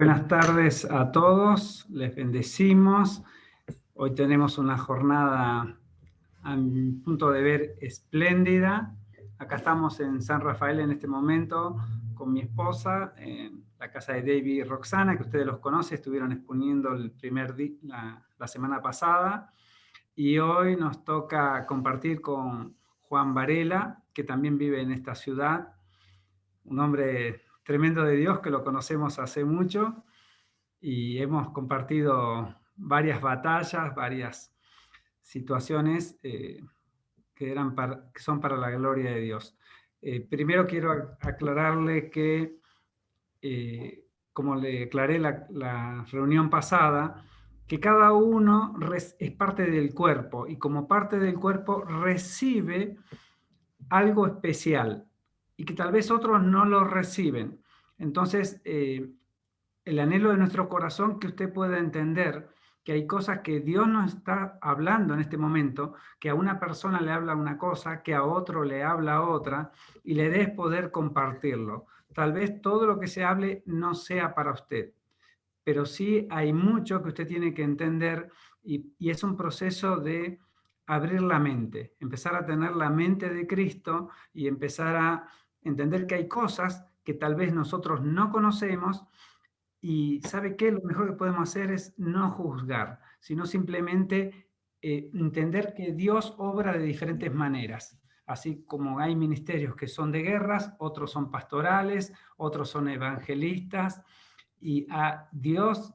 Buenas tardes a todos, les bendecimos. Hoy tenemos una jornada, a mi punto de ver, espléndida. Acá estamos en San Rafael en este momento con mi esposa, en la casa de David y Roxana, que ustedes los conocen, estuvieron exponiendo el primer día, la semana pasada. Y hoy nos toca compartir con Juan Varela, que también vive en esta ciudad, un hombre tremendo de Dios que lo conocemos hace mucho y hemos compartido varias batallas, varias situaciones que son para la gloria de Dios. Primero quiero aclararle que, como le aclaré la reunión pasada, que cada uno es parte del cuerpo y como parte del cuerpo recibe algo especial y que tal vez otros no lo reciben. Entonces, el anhelo de nuestro corazón que usted pueda entender que hay cosas que Dios nos está hablando en este momento, que a una persona le habla una cosa, que a otro le habla otra, y le des poder compartirlo. Tal vez todo lo que se hable no sea para usted, pero sí hay mucho que usted tiene que entender y es un proceso de abrir la mente, empezar a tener la mente de Cristo y empezar a entender que hay cosas que tal vez nosotros no conocemos. Y ¿sabe qué? Lo mejor que podemos hacer es no juzgar, sino simplemente entender que Dios obra de diferentes maneras. Así como hay ministerios que son de guerras, otros son pastorales, otros son evangelistas, y a Dios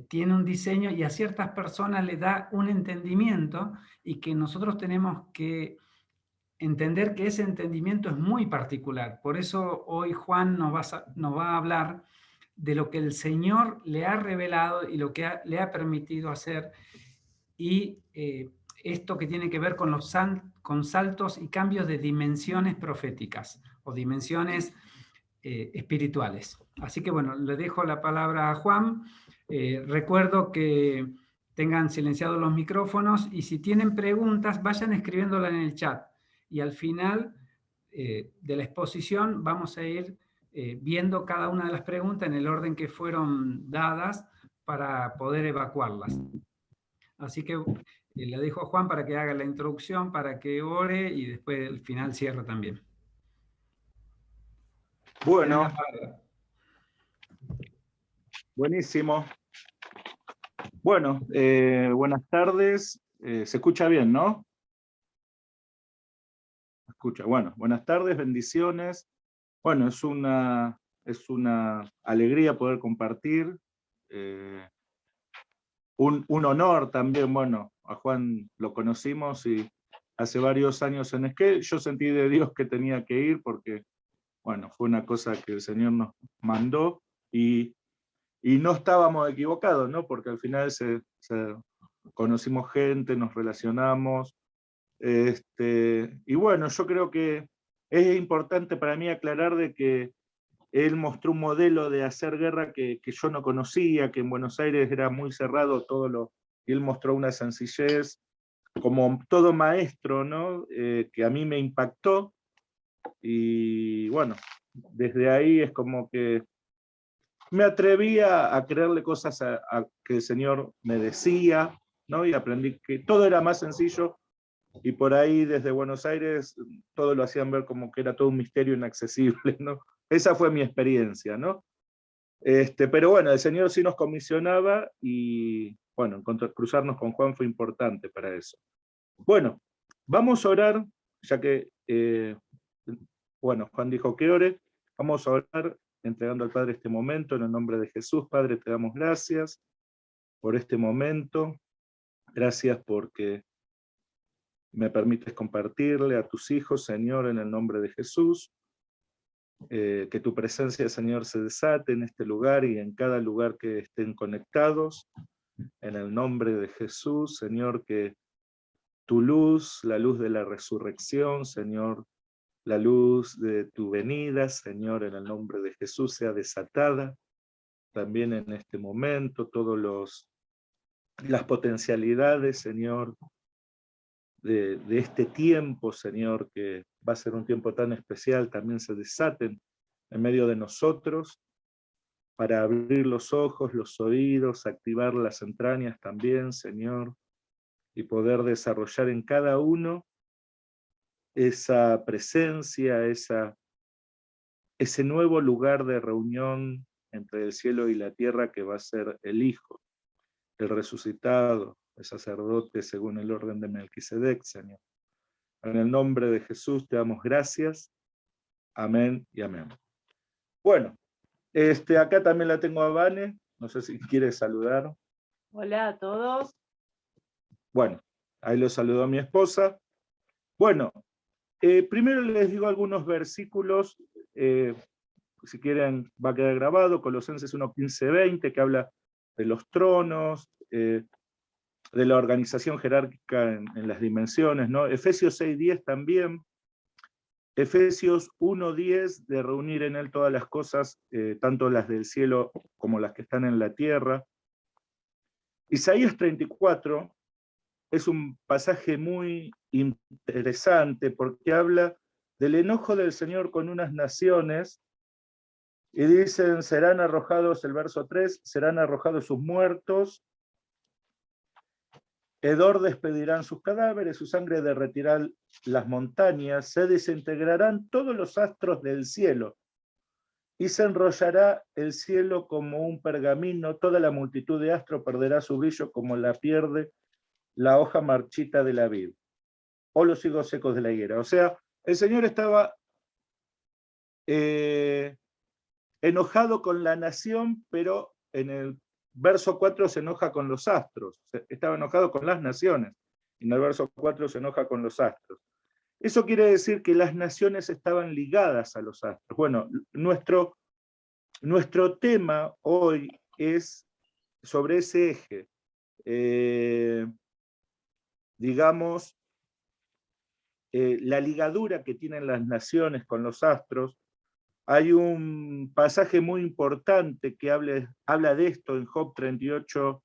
tiene un diseño y a ciertas personas le da un entendimiento y que nosotros tenemos que entender que ese entendimiento es muy particular. Por eso hoy Juan nos va a hablar de lo que el Señor le ha revelado y lo que le ha permitido hacer, y esto que tiene que ver con con saltos y cambios de dimensiones proféticas o dimensiones espirituales. Así que bueno, le dejo la palabra a Juan. Recuerdo que tengan silenciados los micrófonos y si tienen preguntas, vayan escribiéndola en el chat. Y al final de la exposición vamos a ir viendo cada una de las preguntas en el orden que fueron dadas para poder evacuarlas. Así que le dejo a Juan para que haga la introducción, para que ore y después al final cierre también. Bueno, buenísimo. Bueno, buenas tardes. Se escucha bien, ¿no? Escucha. Bueno, buenas tardes, bendiciones. Bueno, es una alegría poder compartir. Un honor también, bueno, a Juan lo conocimos y hace varios años en Esquel. Yo sentí de Dios que tenía que ir porque, bueno, fue una cosa que el Señor nos mandó y no estábamos equivocados, ¿no? Porque al final conocimos gente, nos relacionamos. Y bueno, yo creo que es importante para mí aclarar de que él mostró un modelo de hacer guerra que yo no conocía, que en Buenos Aires era muy cerrado y él mostró una sencillez, como todo maestro, ¿no? Que a mí me impactó, y bueno, desde ahí es como que me atreví a creerle cosas que el Señor me decía, ¿no? Y aprendí que todo era más sencillo, y por ahí desde Buenos Aires todo lo hacían ver como que era todo un misterio inaccesible, ¿no? Esa fue mi experiencia, ¿no? Pero bueno, el Señor sí nos comisionaba y bueno, cruzarnos con Juan fue importante para eso. Bueno, vamos a orar, ya que, bueno, Juan dijo que ore, vamos a orar entregando al Padre este momento en el nombre de Jesús. Padre, te damos gracias por este momento, gracias porque me permites compartirle a tus hijos, Señor, en el nombre de Jesús. Que tu presencia, Señor, se desate en este lugar y en cada lugar que estén conectados. En el nombre de Jesús, Señor, que tu luz, la luz de la resurrección, Señor, la luz de tu venida, Señor, en el nombre de Jesús, sea desatada también en este momento. Todas las potencialidades, Señor, de este tiempo, Señor, que va a ser un tiempo tan especial, también se desaten en medio de nosotros. para abrir los ojos, los oídos, activar las entrañas también, Señor, y poder desarrollar en cada uno esa presencia, ese nuevo lugar de reunión entre el cielo y la tierra que va a ser el Hijo, el resucitado, el sacerdote según el orden de Melquisedec, Señor. En el nombre de Jesús te damos gracias. Amén y amén. Bueno, acá también la tengo a Vane, no sé si quiere saludar. Hola a todos. Bueno, ahí lo saludó mi esposa. Bueno, primero les digo algunos versículos, si quieren va a quedar grabado, Colosenses 1, 15, 20, que habla de los tronos, de la organización jerárquica en las dimensiones, ¿no? Efesios 6, 10 también, Efesios 1, 10, de reunir en él todas las cosas, tanto las del cielo como las que están en la tierra. Isaías 34 es un pasaje muy interesante porque habla del enojo del Señor con unas naciones, y dicen, serán arrojados, el verso 3, serán arrojados sus muertos, hedor despedirán sus cadáveres, su sangre derretirá las montañas, se desintegrarán todos los astros del cielo, y se enrollará el cielo como un pergamino, toda la multitud de astros perderá su brillo como la pierde la hoja marchita de la vid, o los higos secos de la higuera. O sea, el Señor estaba enojado con la nación, pero en el verso 4 se enoja con los astros. Estaba enojado con las naciones, y en el verso 4 se enoja con los astros. Eso quiere decir que las naciones estaban ligadas a los astros. Bueno, nuestro tema hoy es sobre ese eje. Digamos, la ligadura que tienen las naciones con los astros. Hay un pasaje muy importante que habla de esto en Job 38,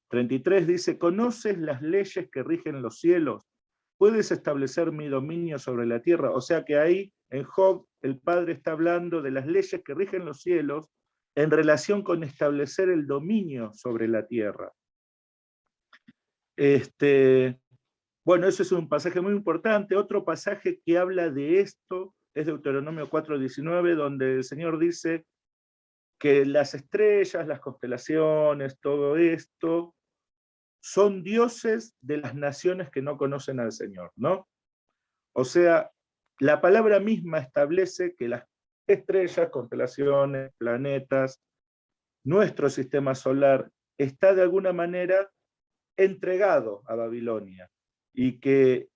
33, dice, ¿conoces las leyes que rigen los cielos? ¿Puedes establecer mi dominio sobre la tierra? O sea que ahí en Job el Padre está hablando de las leyes que rigen los cielos en relación con establecer el dominio sobre la tierra. Bueno, eso es un pasaje muy importante. Otro pasaje que habla de esto es Deuteronomio 4:19, donde el Señor dice que las estrellas, las constelaciones, todo esto, son dioses de las naciones que no conocen al Señor, ¿no? O sea, la palabra misma establece que las estrellas, constelaciones, planetas, nuestro sistema solar, está de alguna manera entregado a Babilonia, y que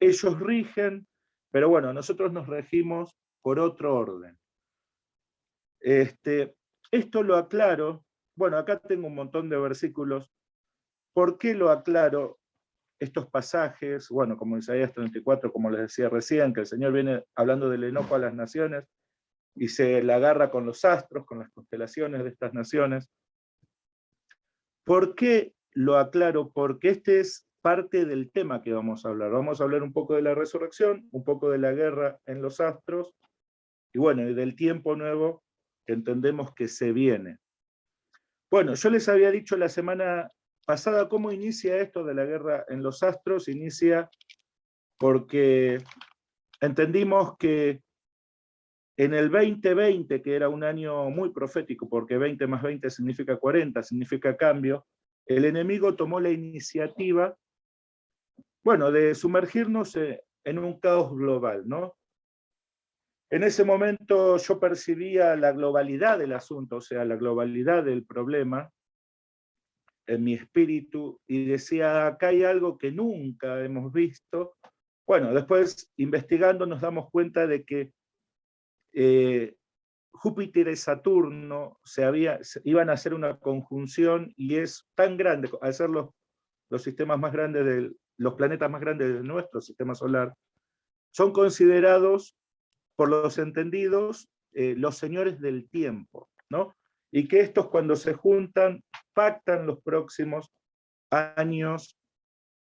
ellos rigen, pero bueno, nosotros nos regimos por otro orden. Esto lo aclaro, bueno, acá tengo un montón de versículos. ¿Por qué lo aclaro? Estos pasajes, bueno, como Isaías 34, como les decía recién, que el Señor viene hablando del enojo a las naciones, y se la agarra con los astros, con las constelaciones de estas naciones. ¿Por qué lo aclaro? Porque este es parte del tema que vamos a hablar. Vamos a hablar un poco de la resurrección, un poco de la guerra en los astros, y bueno, y del tiempo nuevo que entendemos que se viene. Bueno, yo les había dicho la semana pasada cómo inicia esto de la guerra en los astros. Inicia porque entendimos que en el 2020, que era un año muy profético, porque 20 más 20 significa 40, significa cambio, el enemigo tomó la iniciativa, bueno, de sumergirnos en un caos global, ¿no? En ese momento yo percibía la globalidad del asunto, o sea, la globalidad del problema en mi espíritu, y decía, acá hay algo que nunca hemos visto. Bueno, después investigando nos damos cuenta de que Júpiter y Saturno iban a hacer una conjunción, y es tan grande, al ser los sistemas más grandes, los planetas más grandes de nuestro sistema solar, son considerados por los entendidos los señores del tiempo, ¿no? Y que estos, cuando se juntan, pactan los próximos años,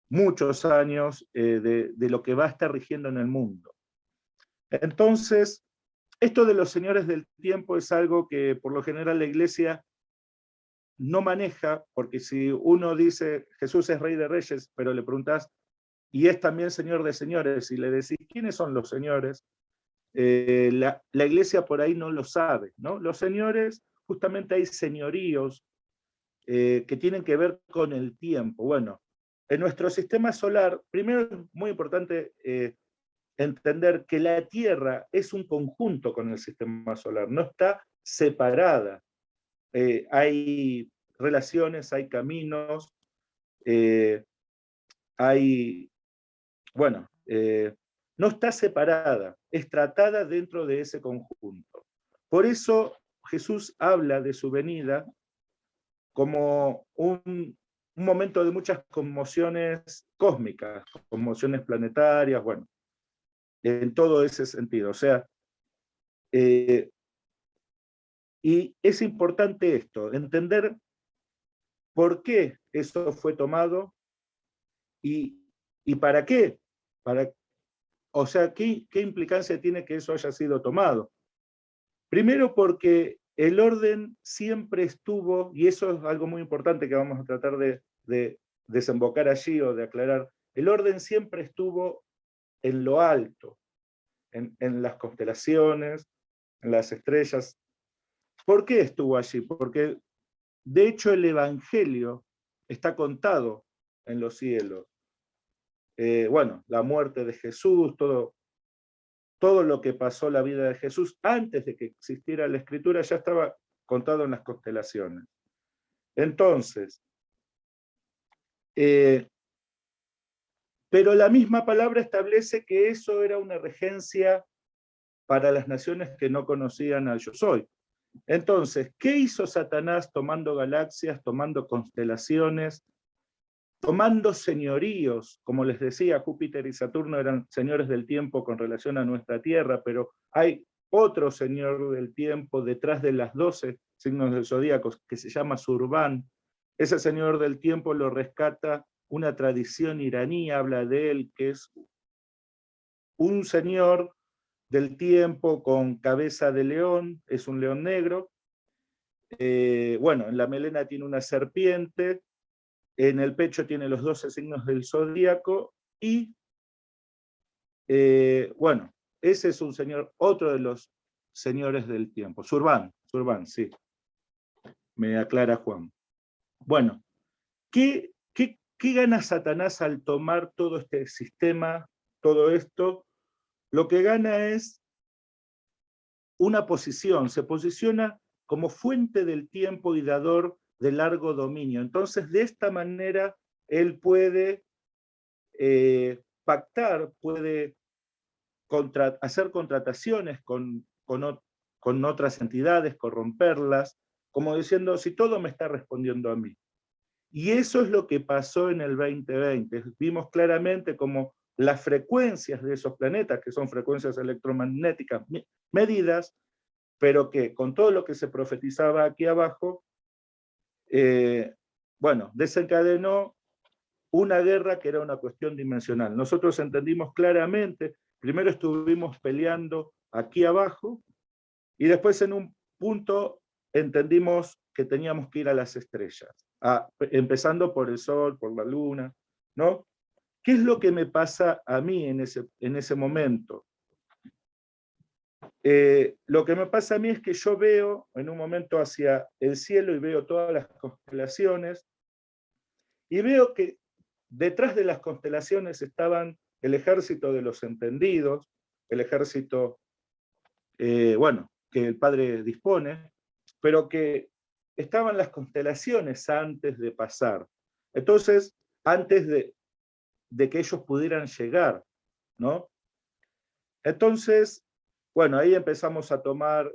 muchos años, de lo que va a estar rigiendo en el mundo. Entonces, Esto de los señores del tiempo es algo que por lo general la iglesia no maneja, porque si uno dice Jesús es rey de reyes, pero le preguntás, y es también señor de señores, y le decís, ¿quiénes son los señores? La iglesia por ahí no lo sabe, ¿no? Los señores, justamente hay señoríos que tienen que ver con el tiempo. Bueno, en nuestro sistema solar, primero es muy importante entender que la Tierra es un conjunto con el sistema solar, no está separada. Hay relaciones, hay caminos, hay, bueno, no está separada, es tratada dentro de ese conjunto. Por eso Jesús habla de su venida como un momento de muchas conmociones cósmicas, conmociones planetarias, bueno, en todo ese sentido. O sea, y es importante esto, entender por qué eso fue tomado y para qué. O sea, ¿qué implicancia tiene que eso haya sido tomado? Primero porque el orden siempre estuvo, y eso es algo muy importante que vamos a tratar de desembocar allí o de aclarar, el orden siempre estuvo en lo alto, en las constelaciones, en las estrellas. ¿Por qué estuvo allí? Porque de hecho el Evangelio está contado en los cielos. Bueno, la muerte de Jesús, todo lo que pasó la vida de Jesús antes de que existiera la Escritura ya estaba contado en las constelaciones. Entonces, pero la misma palabra establece que eso era una regencia para las naciones que no conocían al Yo Soy. Entonces, ¿qué hizo Satanás tomando galaxias, tomando constelaciones, tomando señoríos? Como les decía, Júpiter y Saturno eran señores del tiempo con relación a nuestra Tierra, pero hay otro señor del tiempo detrás de las 12 signos del zodíaco que se llama Surban. Ese señor del tiempo lo rescata una tradición iraní, habla de él, que es un señor del tiempo con cabeza de león, es un león negro. Bueno, en la melena tiene una serpiente, en el pecho tiene los 12 signos del zodíaco y, bueno, ese es un señor, otro de los señores del tiempo. Surban, sí, me aclara Juan. Bueno, ¿qué gana Satanás al tomar todo este sistema, todo esto? Lo que gana es una posición, se posiciona como fuente del tiempo y dador de largo dominio. Entonces, de esta manera, él puede pactar, puede hacer contrataciones con otras entidades, corromperlas, como diciendo, si todo me está respondiendo a mí. Y eso es lo que pasó en el 2020. Vimos claramente como las frecuencias de esos planetas, que son frecuencias electromagnéticas medidas, pero que con todo lo que se profetizaba aquí abajo, bueno, desencadenó una guerra que era una cuestión dimensional. Nosotros entendimos claramente, primero estuvimos peleando aquí abajo, y después en un punto entendimos que teníamos que ir a las estrellas, empezando por el Sol, por la Luna, ¿no? ¿Qué es lo que me pasa a mí en ese momento? Lo que me pasa a mí es que yo veo en un momento hacia el cielo y veo todas las constelaciones, y veo que detrás de las constelaciones estaban el ejército de los entendidos, el ejército, bueno, que el Padre dispone, pero que estaban las constelaciones antes de pasar. Entonces, antes de que ellos pudieran llegar, ¿no? Entonces, bueno, ahí empezamos a tomar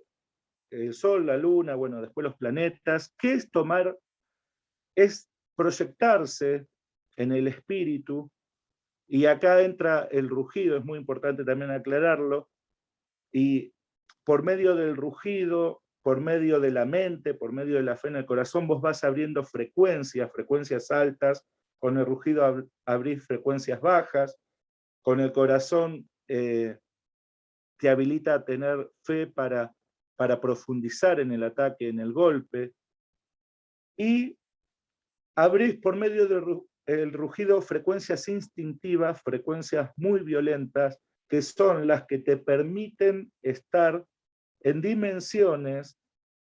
el Sol, la Luna, bueno, después los planetas. ¿Qué es tomar? Es proyectarse en el espíritu, y acá entra el rugido, es muy importante también aclararlo, y por medio del rugido, por medio de la mente, por medio de la fe en el corazón, vos vas abriendo frecuencias altas, con el rugido abrís frecuencias bajas, con el corazón te habilita a tener fe para profundizar en el ataque, en el golpe, y abrís por medio del rugido frecuencias instintivas, frecuencias muy violentas, que son las que te permiten estar en dimensiones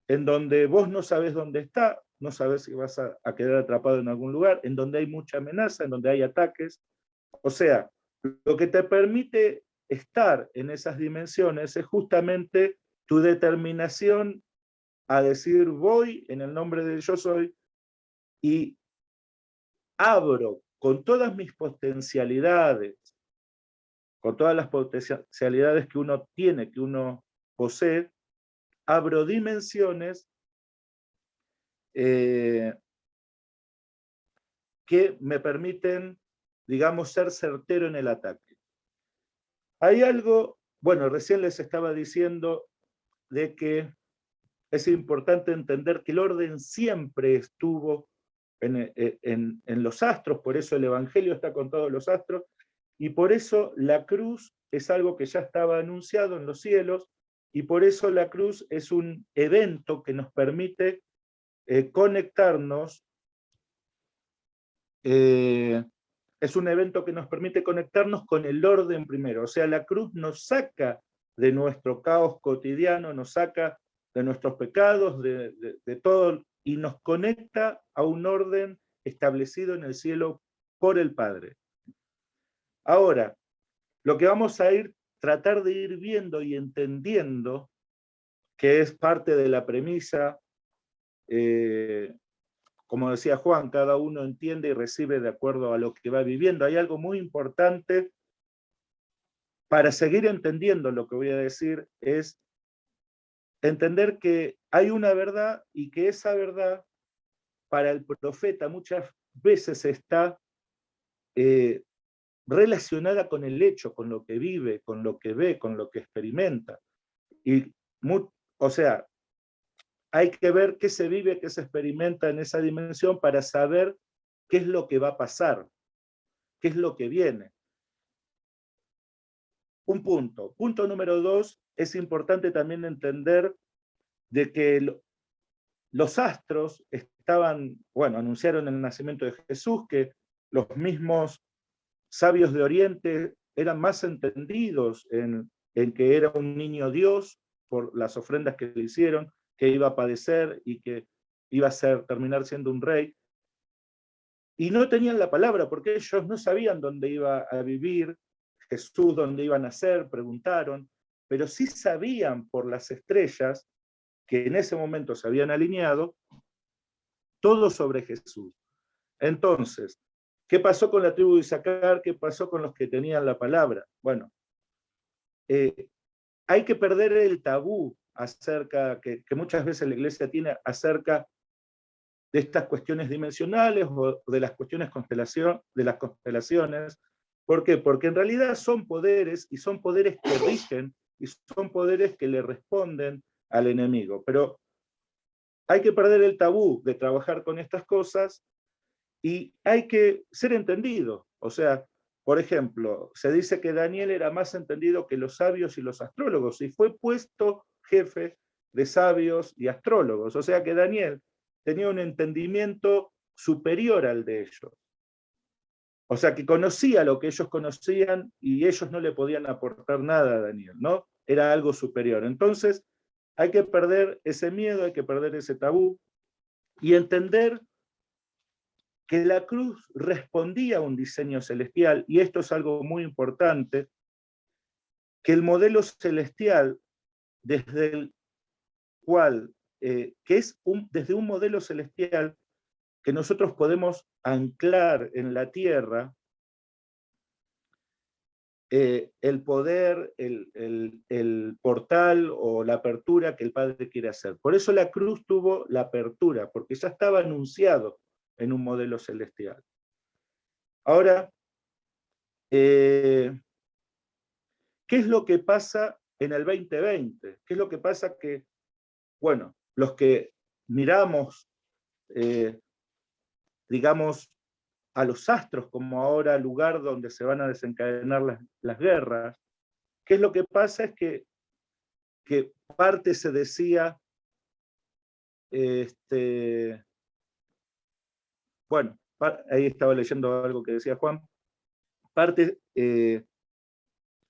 en donde vos no sabés dónde está, no sabés si vas a quedar atrapado en algún lugar, en donde hay mucha amenaza, en donde hay ataques. O sea, lo que te permite estar en esas dimensiones es justamente tu determinación a decir voy en el nombre de yo soy y abro con todas mis potencialidades, con todas las potencialidades que uno tiene, que uno posee, abro dimensiones que me permiten, digamos, ser certero en el ataque. Hay algo, bueno, recién les estaba diciendo de que es importante entender que el orden siempre estuvo en los astros, por eso el Evangelio está con todos los astros, y por eso la cruz es algo que ya estaba anunciado en los cielos, y por eso la cruz es un evento que nos permite conectarnos, es un evento que nos permite conectarnos con el orden primero, o sea, la cruz nos saca de nuestro caos cotidiano, nos saca de nuestros pecados, de todo, y nos conecta a un orden establecido en el cielo por el Padre. Ahora, lo que vamos a tratar de ir viendo y entendiendo, que es parte de la premisa, como decía Juan, cada uno entiende y recibe de acuerdo a lo que va viviendo. Hay algo muy importante para seguir entendiendo lo que voy a decir, es entender que hay una verdad y que esa verdad para el profeta muchas veces está relacionada con el hecho, con lo que vive, con lo que ve, con lo que experimenta. Y, o sea, hay que ver qué se vive, qué se experimenta en esa dimensión para saber qué es lo que va a pasar, qué es lo que viene. Un punto. Punto número 2, es importante también entender de que los astros estaban, bueno, anunciaron el nacimiento de Jesús, que los mismos sabios de Oriente eran más entendidos en que era un niño Dios por las ofrendas que le hicieron, que iba a padecer y que iba a terminar siendo un rey. Y no tenían la palabra porque ellos no sabían dónde iba a vivir Jesús, dónde iba a nacer, preguntaron, pero sí sabían por las estrellas que en ese momento se habían alineado todo sobre Jesús. Entonces, ¿qué pasó con la tribu de Isaacar? ¿Qué pasó con los que tenían la palabra? Bueno, hay que perder el tabú acerca, que muchas veces la iglesia tiene acerca de estas cuestiones dimensionales o de las cuestiones de las constelaciones. ¿Por qué? Porque en realidad son poderes, y son poderes que rigen, y son poderes que le responden al enemigo. Pero hay que perder el tabú de trabajar con estas cosas y hay que ser entendido. O sea, por ejemplo, se dice que Daniel era más entendido que los sabios y los astrólogos, y fue puesto jefe de sabios y astrólogos. O sea que Daniel tenía un entendimiento superior al de ellos. O sea que conocía lo que ellos conocían y ellos no le podían aportar nada a Daniel, ¿no? Era algo superior. Entonces, hay que perder ese miedo, hay que perder ese tabú y entender que la cruz respondía a un diseño celestial, y esto es algo muy importante, que el modelo celestial, desde el cual, que es desde un modelo celestial que nosotros podemos anclar en la tierra, el poder, el portal o la apertura que el Padre quiere hacer. Por eso la cruz tuvo la apertura, porque ya estaba anunciado en un modelo celestial. Ahora, ¿qué es lo que pasa en el 2020? ¿Qué es lo que pasa que, bueno, los que miramos, digamos, a los astros como ahora lugar donde se van a desencadenar las guerras, ¿qué es lo que pasa? Es que parte se decía, bueno, ahí estaba leyendo algo que decía Juan, parte se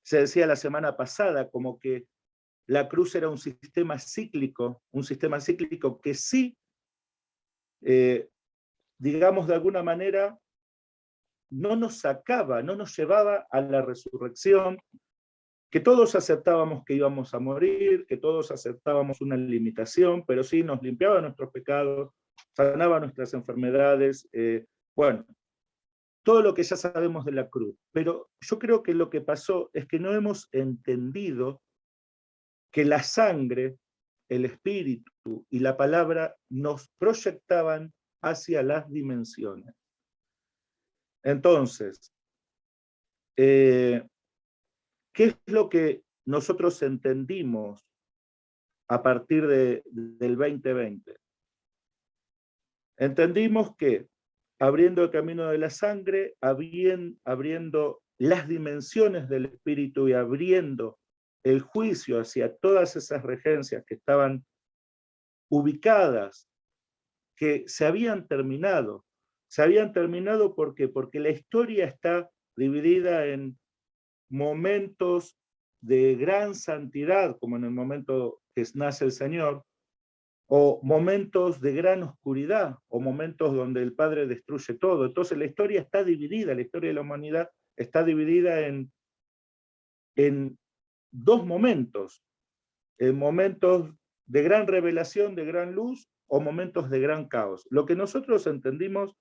decía la semana pasada como que la cruz era un sistema cíclico que sí, digamos de alguna manera, no nos sacaba, no nos llevaba a la resurrección, que todos aceptábamos que íbamos a morir, que todos aceptábamos una limitación, pero sí nos limpiaba nuestros pecados, sanaba nuestras enfermedades, bueno, todo lo que ya sabemos de la cruz. Pero yo creo que lo que pasó es que no hemos entendido que la sangre, el espíritu y la palabra nos proyectaban hacia las dimensiones. Entonces, ¿qué es lo que nosotros entendimos a partir del 2020? Entendimos que abriendo el camino de la sangre, abriendo las dimensiones del espíritu y abriendo el juicio hacia todas esas regencias que estaban ubicadas, que se habían terminado. Se habían terminado ¿por qué? Porque la historia está dividida en momentos de gran santidad, como en el momento que nace el Señor, o momentos de gran oscuridad, o momentos donde el Padre destruye todo. Entonces la historia está dividida, la historia de la humanidad está dividida en dos momentos, en momentos de gran revelación, de gran luz, o momentos de gran caos. Lo que nosotros entendimos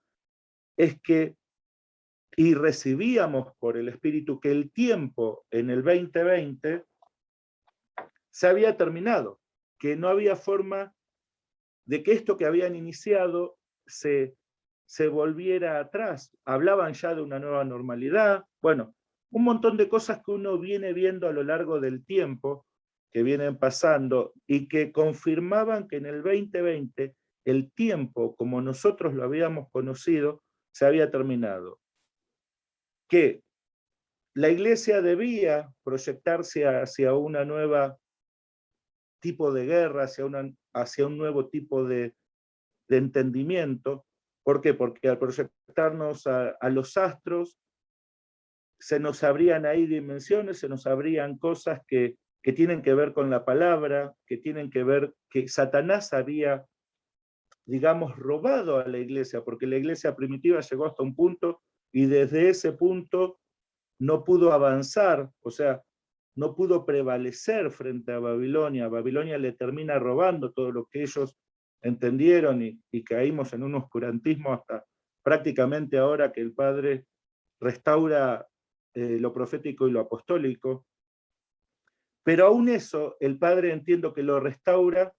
es que, y recibíamos por el Espíritu, que el tiempo en el 2020 se había terminado, que no había forma de que esto que habían iniciado se volviera atrás. Hablaban ya de una nueva normalidad, bueno, un montón de cosas que uno viene viendo a lo largo del tiempo, que vienen pasando, y que confirmaban que en el 2020 el tiempo, como nosotros lo habíamos conocido, se había terminado. Que la iglesia debía proyectarse hacia una nueva tipo de guerra, hacia un nuevo tipo de entendimiento. ¿Por qué? Porque al proyectarnos a los astros, se nos abrían ahí dimensiones, se nos abrían cosas que tienen que ver con la palabra, que tienen que ver que Satanás había, digamos, robado a la iglesia, porque la iglesia primitiva llegó hasta un punto y desde ese punto no pudo avanzar, o sea, no pudo prevalecer frente a Babilonia. Babilonia le termina robando todo lo que ellos entendieron y caímos en un oscurantismo hasta prácticamente ahora que el Padre restaura lo profético y lo apostólico. Pero aún eso, el Padre entiendo que lo restaura,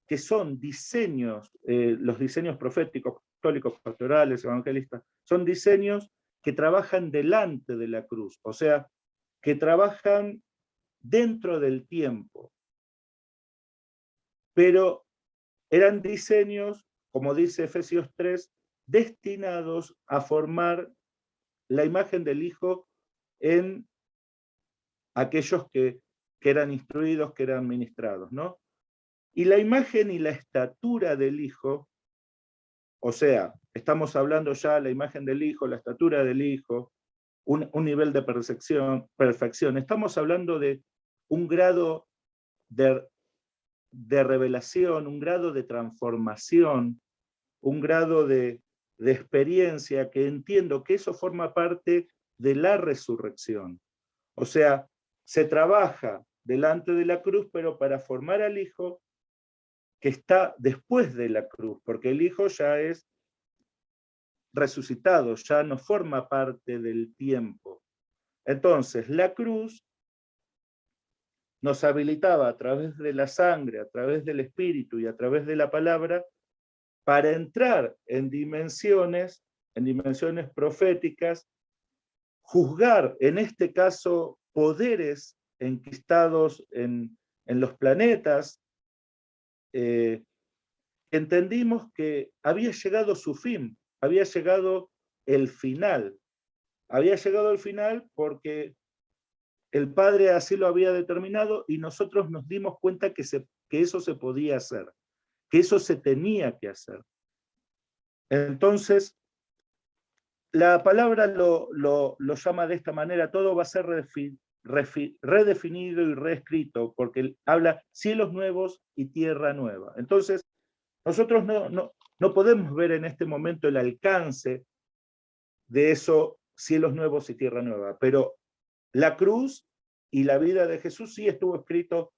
que son diseños, los diseños proféticos, apostólicos, pastorales, evangelistas, son diseños que trabajan delante de la cruz, o sea, que trabajan dentro del tiempo. Pero eran diseños, como dice Efesios 3, destinados a formar la imagen del Hijo en aquellos que eran instruidos, que eran ministrados, ¿no? Y la imagen y la estatura del Hijo, o sea, estamos hablando ya de la imagen del Hijo, la estatura del Hijo, un nivel de perfección. Estamos hablando de un grado de revelación, un grado de transformación, un grado de experiencia que entiendo que eso forma parte de la resurrección. O sea, se trabaja delante de la cruz, pero para formar al Hijo que está después de la cruz, porque el Hijo ya es resucitado, ya no forma parte del tiempo. Entonces, la cruz nos habilitaba a través de la sangre, a través del Espíritu y a través de la palabra, para entrar en dimensiones proféticas, juzgar, en este caso, poderes enquistados en los planetas. Entendimos que había llegado su fin, había llegado el final. Había llegado el final porque el Padre así lo había determinado y nosotros nos dimos cuenta que eso se podía hacer, que eso se tenía que hacer. Entonces, la palabra lo llama de esta manera: todo va a ser redefinido y reescrito, porque habla cielos nuevos y tierra nueva. Entonces, nosotros no podemos ver en este momento el alcance de esos cielos nuevos y tierra nueva, pero la cruz y la vida de Jesús sí estuvo escrito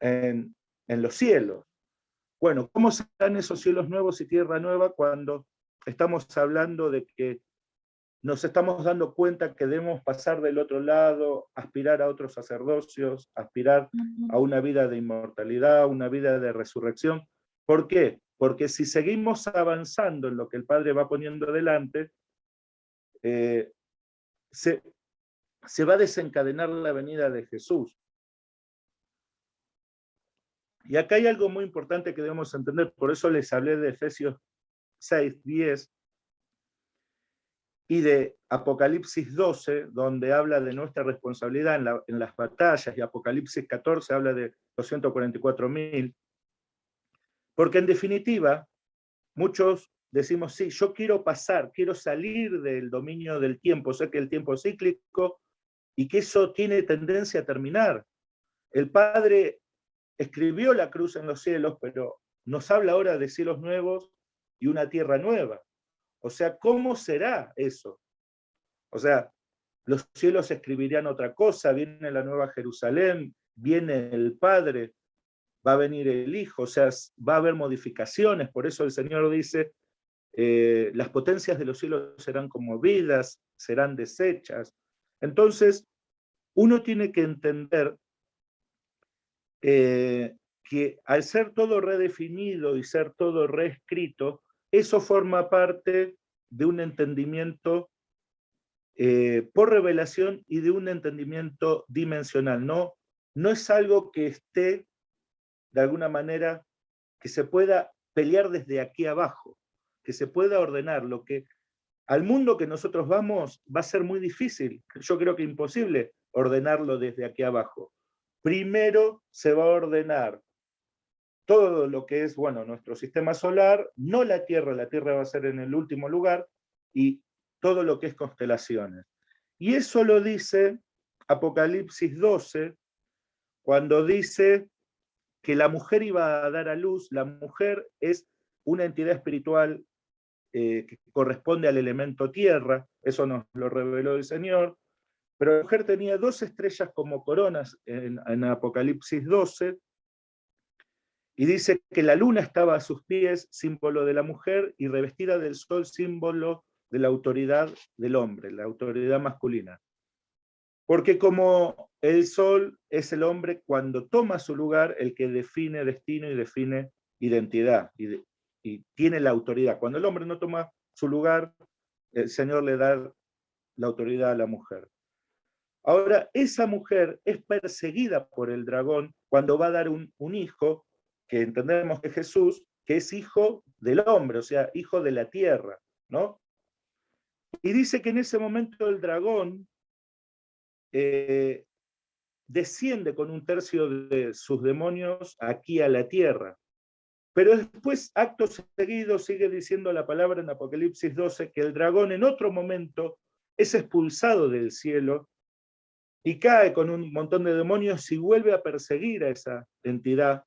en los cielos. Bueno, ¿cómo serán esos cielos nuevos y tierra nueva cuando estamos hablando de que nos estamos dando cuenta que debemos pasar del otro lado, aspirar a otros sacerdocios, aspirar a una vida de inmortalidad, una vida de resurrección? ¿Por qué? Porque si seguimos avanzando en lo que el Padre va poniendo delante, se va a desencadenar la venida de Jesús. Y acá hay algo muy importante que debemos entender, por eso les hablé de Efesios 6, 10, y de Apocalipsis 12, donde habla de nuestra responsabilidad en las batallas, y Apocalipsis 14 habla de los 144.000, porque en definitiva, muchos decimos, sí, yo quiero pasar, quiero salir del dominio del tiempo, sé que el tiempo es cíclico, y que eso tiene tendencia a terminar. El Padre escribió la cruz en los cielos, pero nos habla ahora de cielos nuevos y una tierra nueva. O sea, ¿cómo será eso? O sea, los cielos escribirían otra cosa, viene la nueva Jerusalén, viene el Padre, va a venir el Hijo, o sea, va a haber modificaciones, por eso el Señor dice, las potencias de los cielos serán conmovidas, serán deshechas. Entonces, uno tiene que entender que al ser todo redefinido y ser todo reescrito, eso forma parte de un entendimiento por revelación y de un entendimiento dimensional. No es algo que esté, de alguna manera, que se pueda pelear desde aquí abajo, que se pueda ordenar. Lo que al mundo que nosotros vamos va a ser muy difícil, yo creo que imposible ordenarlo desde aquí abajo. Primero se va a ordenar todo lo que es, bueno, nuestro sistema solar, no la Tierra va a ser en el último lugar, y todo lo que es constelaciones. Y eso lo dice Apocalipsis 12, cuando dice que la mujer iba a dar a luz. La mujer es una entidad espiritual que corresponde al elemento tierra, eso nos lo reveló el Señor, pero la mujer tenía 2 estrellas como coronas en Apocalipsis 12, y dice que la luna estaba a sus pies, símbolo de la mujer, y revestida del sol, símbolo de la autoridad del hombre, la autoridad masculina. Porque como el sol es el hombre, cuando toma su lugar, el que define destino y define identidad, y tiene la autoridad. Cuando el hombre no toma su lugar, el Señor le da la autoridad a la mujer. Ahora, esa mujer es perseguida por el dragón cuando va a dar un hijo, que entendemos que es Jesús, que es hijo del hombre, o sea, hijo de la tierra, ¿no? Y dice que en ese momento el dragón desciende con 1/3 de sus demonios aquí a la tierra. Pero después, acto seguido, sigue diciendo la palabra en Apocalipsis 12, que el dragón en otro momento es expulsado del cielo y cae con un montón de demonios y vuelve a perseguir a esa entidad.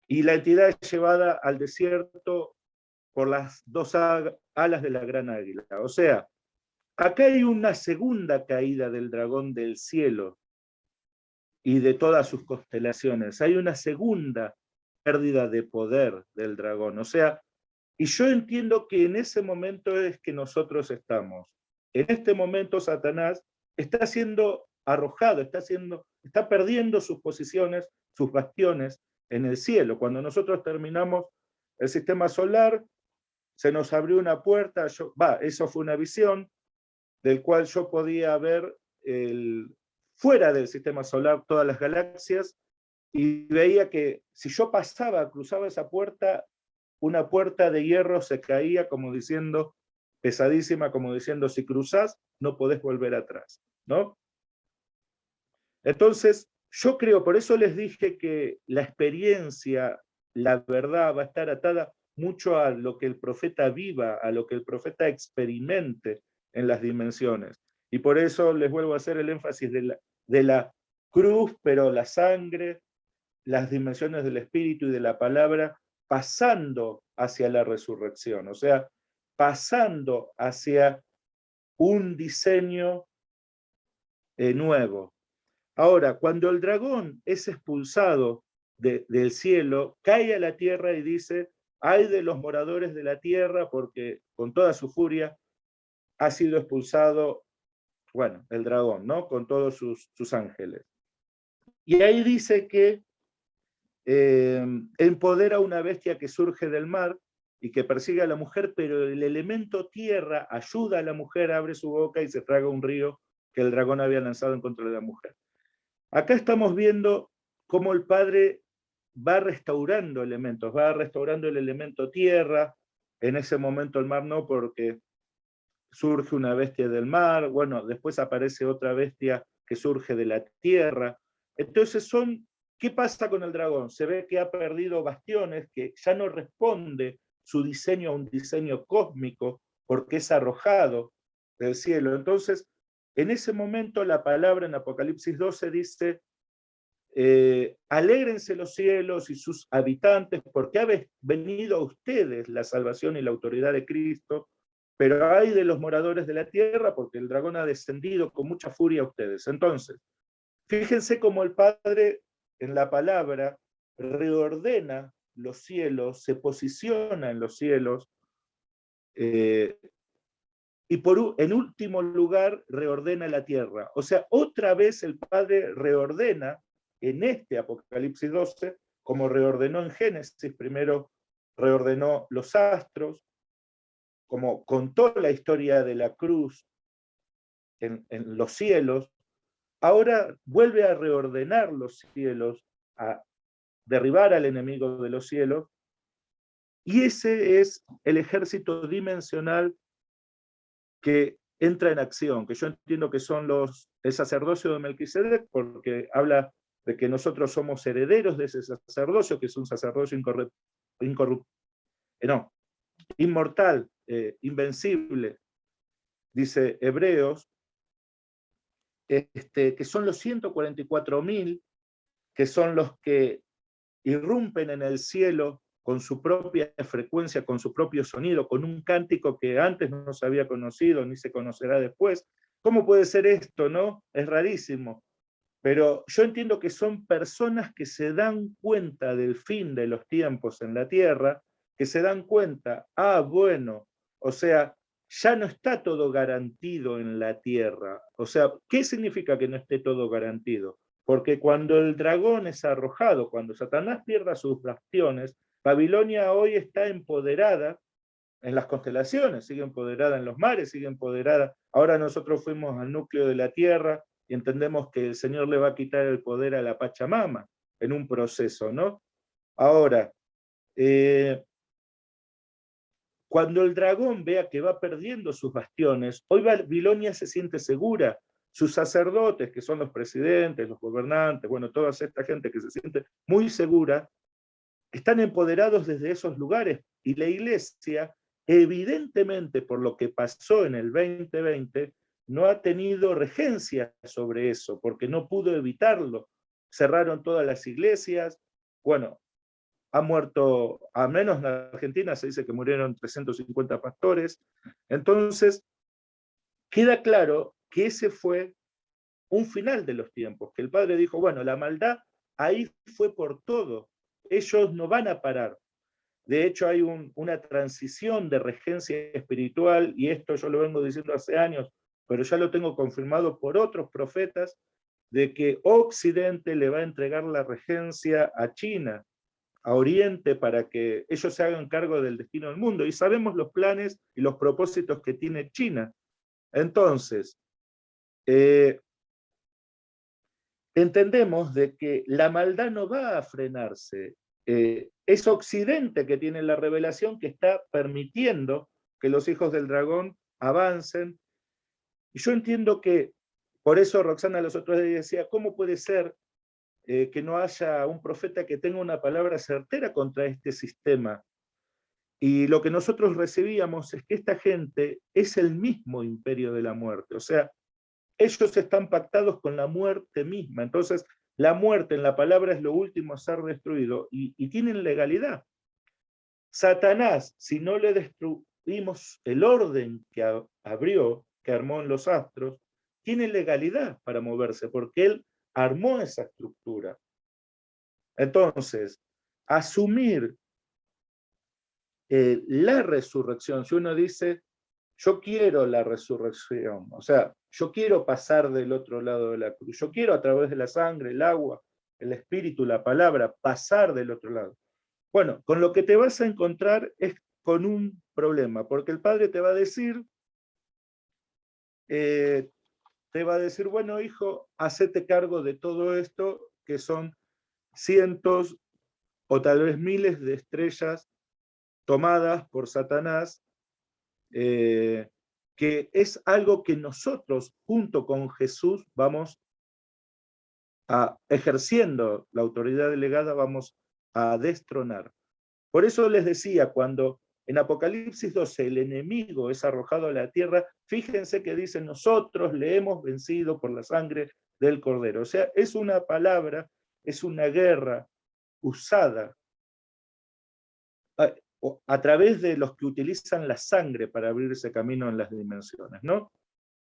Y la entidad es llevada al desierto por las 2 alas de la gran águila. O sea, acá hay una segunda caída del dragón del cielo y de todas sus constelaciones. Hay una segunda pérdida de poder del dragón. O sea, y yo entiendo que en ese momento es que nosotros estamos. En este momento Satanás está siendo arrojado, está perdiendo sus posiciones, sus bastiones en el cielo. Cuando nosotros terminamos el sistema solar, se nos abrió una puerta, eso fue una visión, del cual yo podía ver fuera del sistema solar todas las galaxias, y veía que si yo cruzaba esa puerta, una puerta de hierro se caía como diciendo, pesadísima, como diciendo, si cruzás, no podés volver atrás, ¿no? Entonces, yo creo, por eso les dije que la experiencia, la verdad va a estar atada mucho a lo que el profeta viva, a lo que el profeta experimente en las dimensiones. Y por eso les vuelvo a hacer el énfasis de la cruz, pero la sangre, las dimensiones del espíritu y de la palabra, pasando hacia la resurrección, o sea, pasando hacia un diseño nuevo. Ahora, cuando el dragón es expulsado del cielo, cae a la tierra y dice, ay de los moradores de la tierra, porque con toda su furia ha sido expulsado, bueno, el dragón, ¿no? Con todos sus ángeles. Y ahí dice que empodera a una bestia que surge del mar y que persigue a la mujer, pero el elemento tierra ayuda a la mujer, abre su boca y se traga un río que el dragón había lanzado en contra de la mujer. Acá estamos viendo cómo el Padre va restaurando elementos, va restaurando el elemento tierra, en ese momento el mar no, porque surge una bestia del mar, bueno, después aparece otra bestia que surge de la tierra. Entonces ¿qué pasa con el dragón? Se ve que ha perdido bastiones, que ya no responde su diseño a un diseño cósmico, porque es arrojado del cielo. Entonces, en ese momento la palabra en Apocalipsis 12 dice, alégrense los cielos y sus habitantes, porque ha venido a ustedes la salvación y la autoridad de Cristo, pero hay de los moradores de la tierra, porque el dragón ha descendido con mucha furia a ustedes. Entonces, fíjense cómo el Padre en la palabra reordena los cielos, se posiciona en los cielos, y en último lugar reordena la tierra. O sea, otra vez el Padre reordena en este Apocalipsis 12, como reordenó en Génesis, primero reordenó los astros, como contó la historia de la cruz en los cielos, ahora vuelve a reordenar los cielos, a derribar al enemigo de los cielos, y ese es el ejército dimensional que entra en acción, que yo entiendo que son el sacerdocio de Melquisedec, porque habla de que nosotros somos herederos de ese sacerdocio, que es un sacerdocio inmortal, invencible, dice Hebreos, que son los 144.000, que son los que irrumpen en el cielo con su propia frecuencia, con su propio sonido, con un cántico que antes no se había conocido, ni se conocerá después. ¿Cómo puede ser esto, no? Es rarísimo. Pero yo entiendo que son personas que se dan cuenta del fin de los tiempos en la tierra, que se dan cuenta, bueno, o sea, ya no está todo garantido en la tierra. O sea, ¿qué significa que no esté todo garantido? Porque cuando el dragón es arrojado, cuando Satanás pierda sus bastiones, Babilonia hoy está empoderada en las constelaciones, sigue empoderada en los mares, sigue empoderada. Ahora nosotros fuimos al núcleo de la tierra y entendemos que el Señor le va a quitar el poder a la Pachamama en un proceso, ¿no? Ahora, cuando el dragón vea que va perdiendo sus bastiones, hoy Babilonia se siente segura. Sus sacerdotes, que son los presidentes, los gobernantes, bueno, toda esta gente que se siente muy segura, están empoderados desde esos lugares. Y la iglesia, evidentemente por lo que pasó en el 2020, no ha tenido regencia sobre eso, porque no pudo evitarlo. Cerraron todas las iglesias, bueno, ha muerto, a menos en Argentina se dice que murieron 350 pastores. Entonces, queda claro que ese fue un final de los tiempos, que el Padre dijo, bueno, la maldad ahí fue por todo, ellos no van a parar. De hecho, hay una transición de regencia espiritual, y esto yo lo vengo diciendo hace años, pero ya lo tengo confirmado por otros profetas, de que Occidente le va a entregar la regencia a China, a Oriente, para que ellos se hagan cargo del destino del mundo. Y sabemos los planes y los propósitos que tiene China. Entonces, entendemos de que la maldad no va a frenarse. Es Occidente que tiene la revelación que está permitiendo que los hijos del dragón avancen. Y yo entiendo que Por eso Roxana los otros días decía, ¿cómo puede ser que no haya un profeta que tenga una palabra certera contra este sistema? Y lo que nosotros recibíamos es que esta gente es el mismo imperio de la muerte, o sea, ellos están pactados con la muerte misma, entonces la muerte en la palabra es lo último a ser destruido y tienen legalidad. Satanás, si no le destruimos el orden que abrió, que armó en los astros, tiene legalidad para moverse, porque él armó esa estructura. Entonces, asumir la resurrección, si uno dice, yo quiero la resurrección, o sea, yo quiero pasar del otro lado de la cruz, yo quiero a través de la sangre, el agua, el espíritu, la palabra, pasar del otro lado. Bueno, con lo que te vas a encontrar es con un problema, porque el Padre te va a decir, bueno, hijo, hacete cargo de todo esto, que son cientos o tal vez miles de estrellas tomadas por Satanás, que es algo que nosotros, junto con Jesús, vamos ejerciendo la autoridad delegada, vamos a destronar. Por eso les decía, cuando en Apocalipsis 12 el enemigo es arrojado a la tierra, fíjense que dice, nosotros le hemos vencido por la sangre del Cordero. O sea, es una palabra, es una guerra usada a través de los que utilizan la sangre para abrirse camino en las dimensiones, ¿no?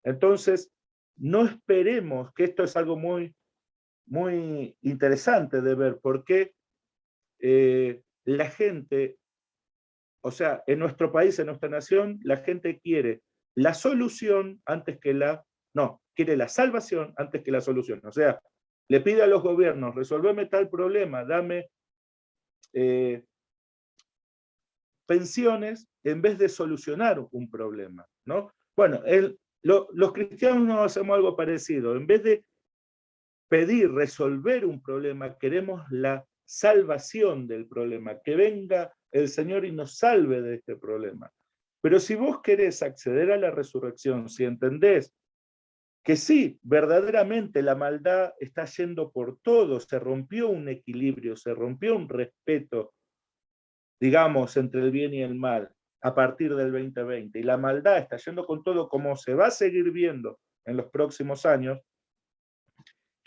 Entonces, no esperemos, que esto es algo muy, muy interesante de ver, porque la gente, o sea, en nuestro país, en nuestra nación, la gente quiere la solución antes que quiere la salvación antes que la solución. O sea, le pide a los gobiernos, resolveme tal problema, dame pensiones en vez de solucionar un problema, ¿no? Bueno, los cristianos no hacemos algo parecido. En vez de pedir resolver un problema, queremos la salvación del problema, que venga el Señor y nos salve de este problema. Pero si vos querés acceder a la resurrección, si entendés que sí, verdaderamente la maldad está yendo por todo, se rompió un equilibrio, se rompió un respeto, digamos, entre el bien y el mal a partir del 2020, y la maldad está yendo con todo, como se va a seguir viendo en los próximos años,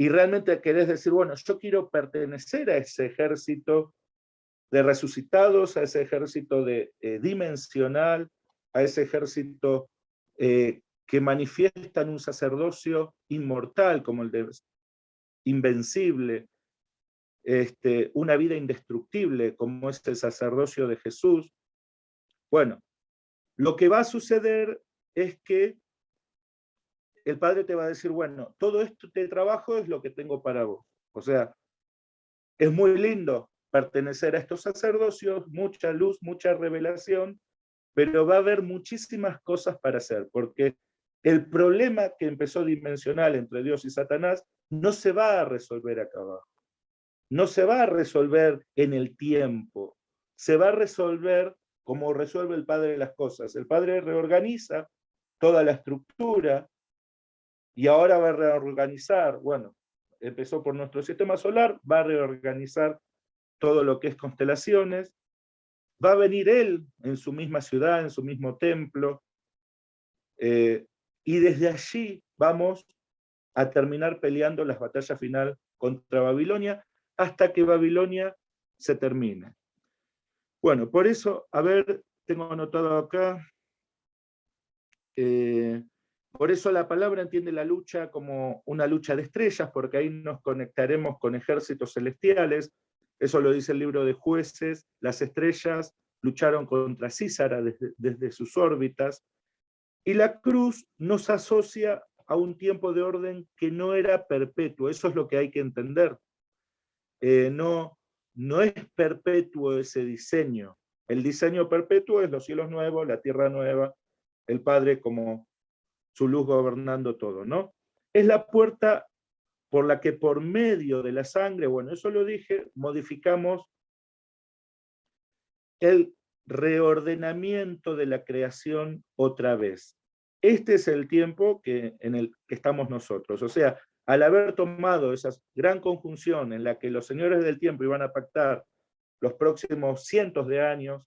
y realmente querés decir, bueno, yo quiero pertenecer a ese ejército de resucitados, a ese ejército dimensional, a ese ejército que manifiestan un sacerdocio inmortal como el de invencible, una vida indestructible como es el sacerdocio de Jesús. Bueno, lo que va a suceder es que el Padre te va a decir, bueno, todo este trabajo es lo que tengo para vos. O sea, es muy lindo pertenecer a estos sacerdocios, mucha luz, mucha revelación, pero va a haber muchísimas cosas para hacer, porque el problema que empezó dimensional entre Dios y Satanás no se va a resolver acá abajo. No se va a resolver en el tiempo, se va a resolver como resuelve el Padre las cosas. El Padre reorganiza toda la estructura y ahora va a reorganizar, bueno, empezó por nuestro sistema solar, va a reorganizar todo lo que es constelaciones, va a venir Él en su misma ciudad, en su mismo templo, y desde allí vamos a terminar peleando las batallas final contra Babilonia, hasta que Babilonia se termine. Bueno, por eso, a ver, tengo anotado acá, por eso la palabra entiende la lucha como una lucha de estrellas, porque ahí nos conectaremos con ejércitos celestiales. Eso lo dice el libro de Jueces. Las estrellas lucharon contra Císara desde sus órbitas. Y la cruz nos asocia a un tiempo de orden que no era perpetuo. Eso es lo que hay que entender. No es perpetuo ese diseño. El diseño perpetuo es los cielos nuevos, la tierra nueva, el Padre como su luz gobernando todo, ¿no? Es la puerta por la que por medio de la sangre, bueno, eso lo dije, modificamos el reordenamiento de la creación otra vez. este es el tiempo en el que estamos nosotros. O sea, al haber tomado esa gran conjunción en la que los señores del tiempo iban a pactar los próximos cientos de años,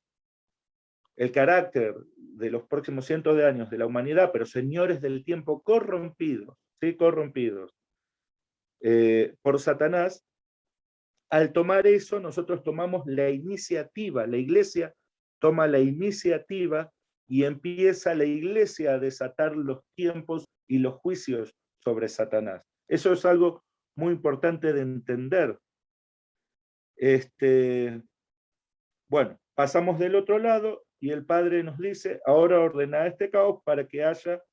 el carácter de los próximos cientos de años de la humanidad, pero señores del tiempo corrompidos, ¿sí? Corrompidos por Satanás, al tomar eso nosotros tomamos la iniciativa, la iglesia toma la iniciativa y empieza la iglesia a desatar los tiempos y los juicios sobre Satanás. Eso es algo muy importante de entender. Bueno, pasamos del otro lado y el Padre nos dice, ahora ordena este caos para que haya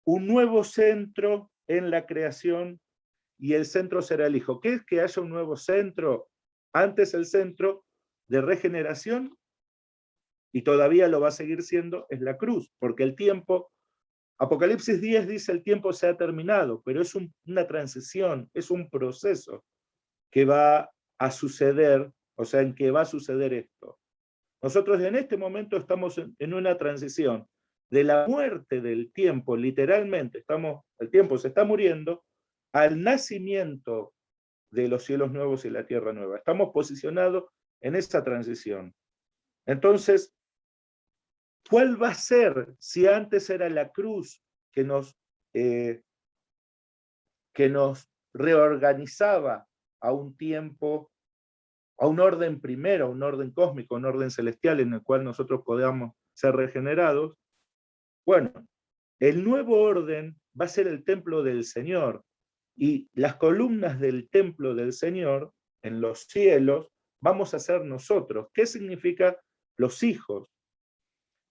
un nuevo centro en la creación y el centro será el Hijo. ¿Qué es que haya un nuevo centro? Antes el centro de regeneración, y todavía lo va a seguir siendo, es la cruz, porque el tiempo, Apocalipsis 10 dice el tiempo se ha terminado, pero es una transición, es un proceso que va a suceder, o sea, en que va a suceder esto. Nosotros en este momento estamos en una transición de la muerte del tiempo, literalmente, el tiempo se está muriendo, al nacimiento de los cielos nuevos y la tierra nueva. Estamos posicionados en esa transición. Entonces, ¿cuál va a ser si antes era la cruz que nos reorganizaba a un tiempo, a un orden primero, a un orden cósmico, a un orden celestial en el cual nosotros podamos ser regenerados? Bueno, el nuevo orden va a ser el templo del Señor, y las columnas del templo del Señor en los cielos vamos a ser nosotros. ¿Qué significa los hijos?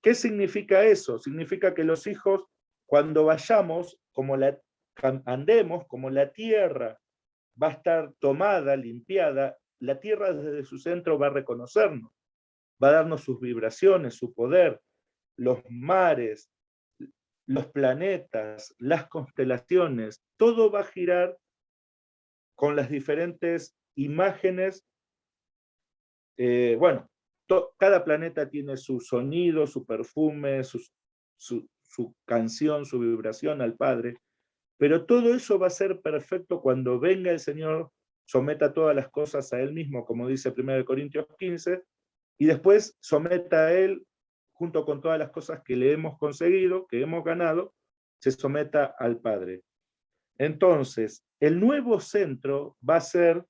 ¿Qué significa eso? Significa que los hijos, cuando vayamos, andemos, como la tierra va a estar tomada, limpiada, la tierra desde su centro va a reconocernos, va a darnos sus vibraciones, su poder, los mares, los planetas, las constelaciones, todo va a girar con las diferentes imágenes. Bueno, cada planeta tiene su sonido, su perfume, su canción, su vibración al Padre, pero todo eso va a ser perfecto cuando venga el Señor, someta todas las cosas a Él mismo, como dice 1 Corintios 15, y después someta a Él, junto con todas las cosas que le hemos conseguido, que hemos ganado, se someta al Padre. Entonces, el nuevo centro va a ser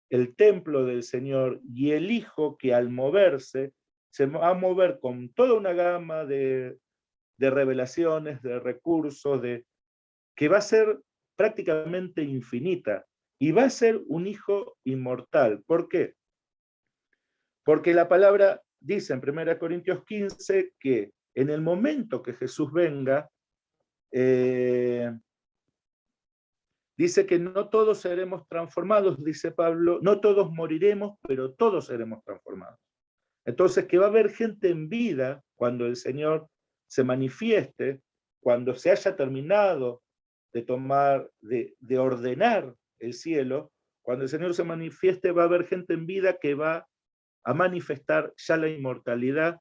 el templo del Señor, y el Hijo, que al moverse se va a mover con toda una gama de revelaciones, de recursos, que va a ser prácticamente infinita, y va a ser un Hijo inmortal. ¿Por qué? Porque la palabra dice en 1 Corintios 15 que en el momento que Jesús venga, dice que no todos seremos transformados, dice Pablo, no todos moriremos, pero todos seremos transformados. Entonces, que va a haber gente en vida cuando el Señor se manifieste, cuando se haya terminado de ordenar el cielo, cuando el Señor se manifieste, va a haber gente en vida que va a manifestar ya la inmortalidad.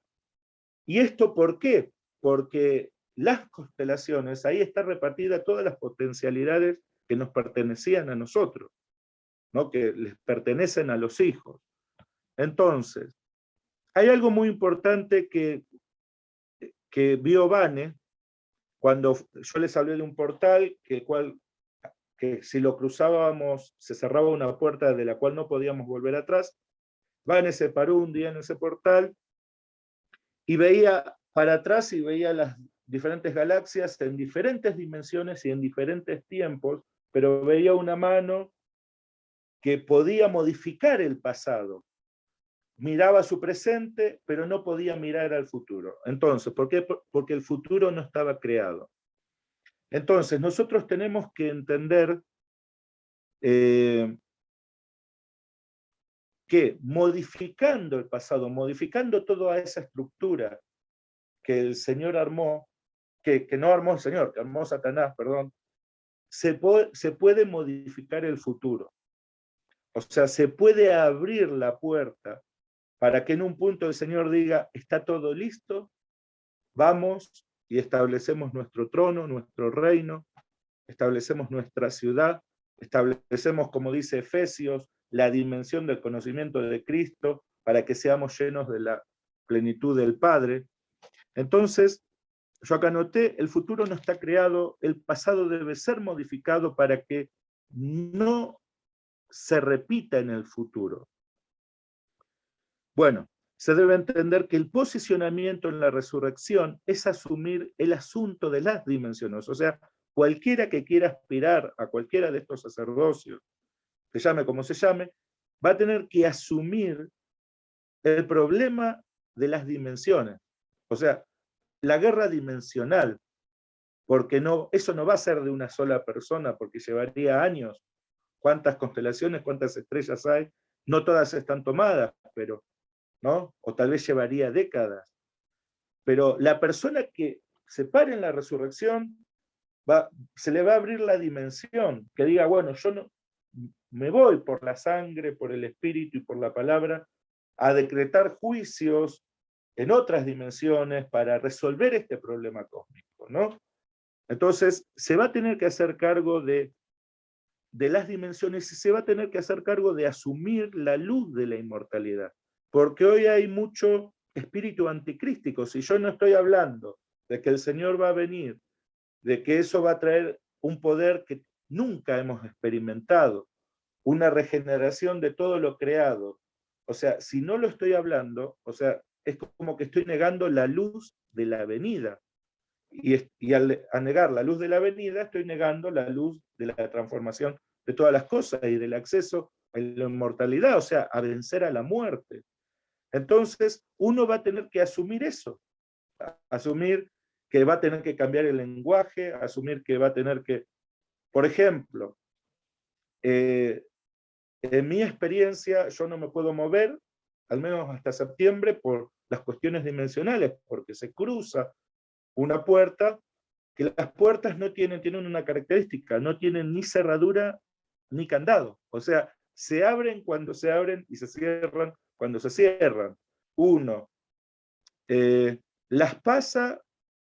¿Y esto por qué? Porque las constelaciones, ahí está repartida todas las potencialidades que nos pertenecían a nosotros, ¿no? Que les pertenecen a los hijos. Entonces, hay algo muy importante que vio Vane cuando yo les hablé de un portal que si lo cruzábamos se cerraba una puerta de la cual no podíamos volver atrás. Vane se paró un día en ese portal y veía para atrás y veía las diferentes galaxias en diferentes dimensiones y en diferentes tiempos, pero veía una mano que podía modificar el pasado. Miraba su presente, pero no podía mirar al futuro. Entonces, ¿por qué? Porque el futuro no estaba creado. Entonces, nosotros tenemos que entender que modificando el pasado, modificando toda esa estructura que el Señor armó, que no armó el Señor, que armó Satanás, perdón, se puede modificar el futuro. O sea, se puede abrir la puerta para que en un punto el Señor diga, está todo listo, vamos y establecemos nuestro trono, nuestro reino, establecemos nuestra ciudad, establecemos, como dice Efesios, la dimensión del conocimiento de Cristo para que seamos llenos de la plenitud del Padre. Entonces, yo acá anoté, el futuro no está creado, el pasado debe ser modificado para que no se repita en el futuro. Bueno, se debe entender que el posicionamiento en la resurrección es asumir el asunto de las dimensiones. O sea, cualquiera que quiera aspirar a cualquiera de estos sacerdocios, se llame como se llame, va a tener que asumir el problema de las dimensiones. O sea, la guerra dimensional, porque no, eso no va a ser de una sola persona, porque llevaría años. ¿Cuántas constelaciones, cuántas estrellas hay? No todas están tomadas, pero, ¿no? O tal vez llevaría décadas. Pero la persona que se pare en la resurrección, se le va a abrir la dimensión, que diga, bueno, yo no me voy por la sangre, por el espíritu y por la palabra, a decretar juicios en otras dimensiones para resolver este problema cósmico, ¿no? Entonces, se va a tener que hacer cargo de las dimensiones y se va a tener que hacer cargo de asumir la luz de la inmortalidad. Porque hoy hay mucho espíritu anticrístico. Si yo no estoy hablando de que el Señor va a venir, de que eso va a traer un poder que nunca hemos experimentado, una regeneración de todo lo creado. O sea, si no lo estoy hablando, o sea, es como que estoy negando la luz de la venida. Y al negar la luz de la venida, estoy negando la luz de la transformación de todas las cosas y del acceso a la inmortalidad, o sea, a vencer a la muerte. Entonces, uno va a tener que asumir eso, asumir que va a tener que cambiar el lenguaje, asumir que va a tener que, por ejemplo, en mi experiencia, yo no me puedo mover, al menos hasta septiembre, por las cuestiones dimensionales, porque se cruza una puerta, que las puertas no tienen una característica, no tienen ni cerradura ni candado. O sea, se abren cuando se abren y se cierran cuando se cierran. Uno las pasa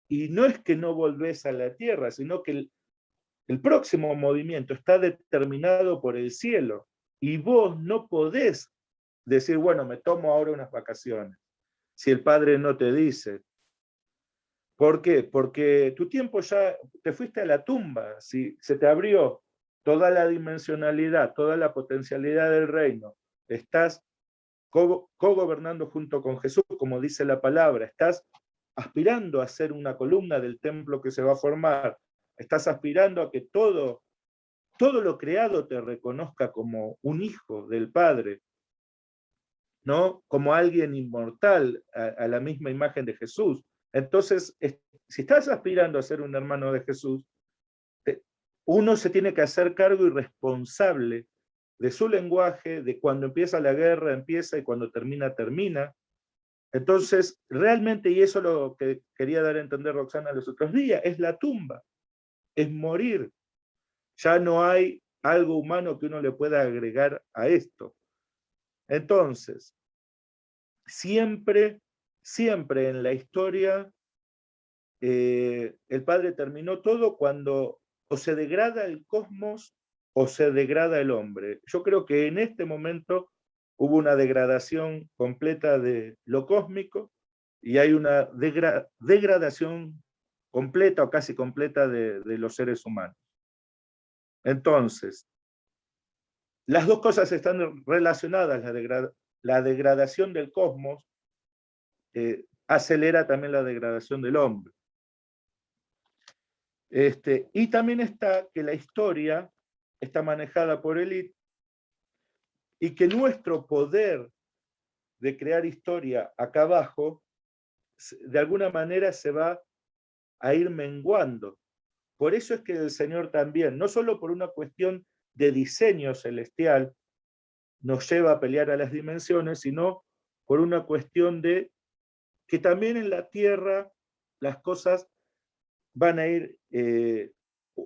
y no es que no volvés a la tierra, sino que el próximo movimiento está determinado por el cielo y vos no podés decir, bueno, me tomo ahora unas vacaciones, si el Padre no te dice. ¿Por qué? Porque tu tiempo ya, te fuiste a la tumba, si se te abrió toda la dimensionalidad, toda la potencialidad del reino, estás co-gobernando junto con Jesús, como dice la palabra, estás aspirando a ser una columna del templo que se va a formar, estás aspirando a que todo lo creado te reconozca como un hijo del Padre, ¿no? Como alguien inmortal, a la misma imagen de Jesús. Entonces, si estás aspirando a ser un hermano de Jesús, uno se tiene que hacer cargo y responsable de su lenguaje, de cuando empieza la guerra, empieza, y cuando termina, termina. Entonces, realmente, y eso es lo que quería dar a entender Roxana los otros días, es la tumba, es morir. Ya no hay algo humano que uno le pueda agregar a esto. Entonces, siempre en la historia, el Padre terminó todo cuando o se degrada el cosmos o se degrada el hombre. Yo creo que en este momento hubo una degradación completa de lo cósmico y hay una degradación completa o casi completa de los seres humanos. Entonces, las dos cosas están relacionadas. La degradación del cosmos acelera también la degradación del hombre. Y también está que la historia está manejada por élite y que nuestro poder de crear historia acá abajo, de alguna manera se va a ir menguando. Por eso es que el Señor también, no solo por una cuestión de diseño celestial, nos lleva a pelear a las dimensiones, sino por una cuestión de que también en la tierra las cosas van a ir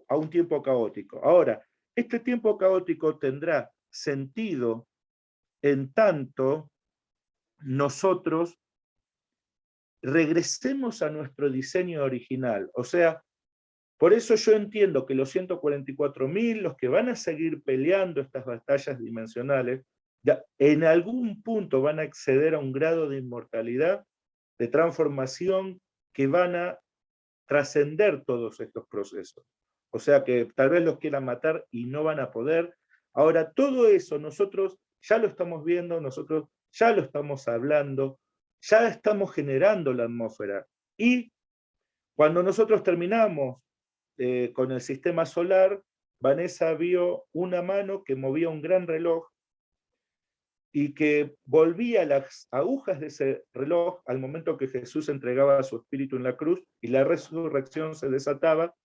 a un tiempo caótico. Ahora, este tiempo caótico tendrá sentido en tanto nosotros regresemos a nuestro diseño original. O sea, por eso yo entiendo que los 144.000, los que van a seguir peleando estas batallas dimensionales, en algún punto van a acceder a un grado de inmortalidad, de transformación, que van a trascender todos estos procesos. O sea que tal vez los quieran matar y no van a poder. Ahora, todo eso nosotros ya lo estamos viendo, nosotros ya lo estamos hablando, ya estamos generando la atmósfera. Y cuando nosotros terminamos con el sistema solar, Vanessa vio una mano que movía un gran reloj y que volvía las agujas de ese reloj al momento que Jesús entregaba su espíritu en la cruz y la resurrección se desataba,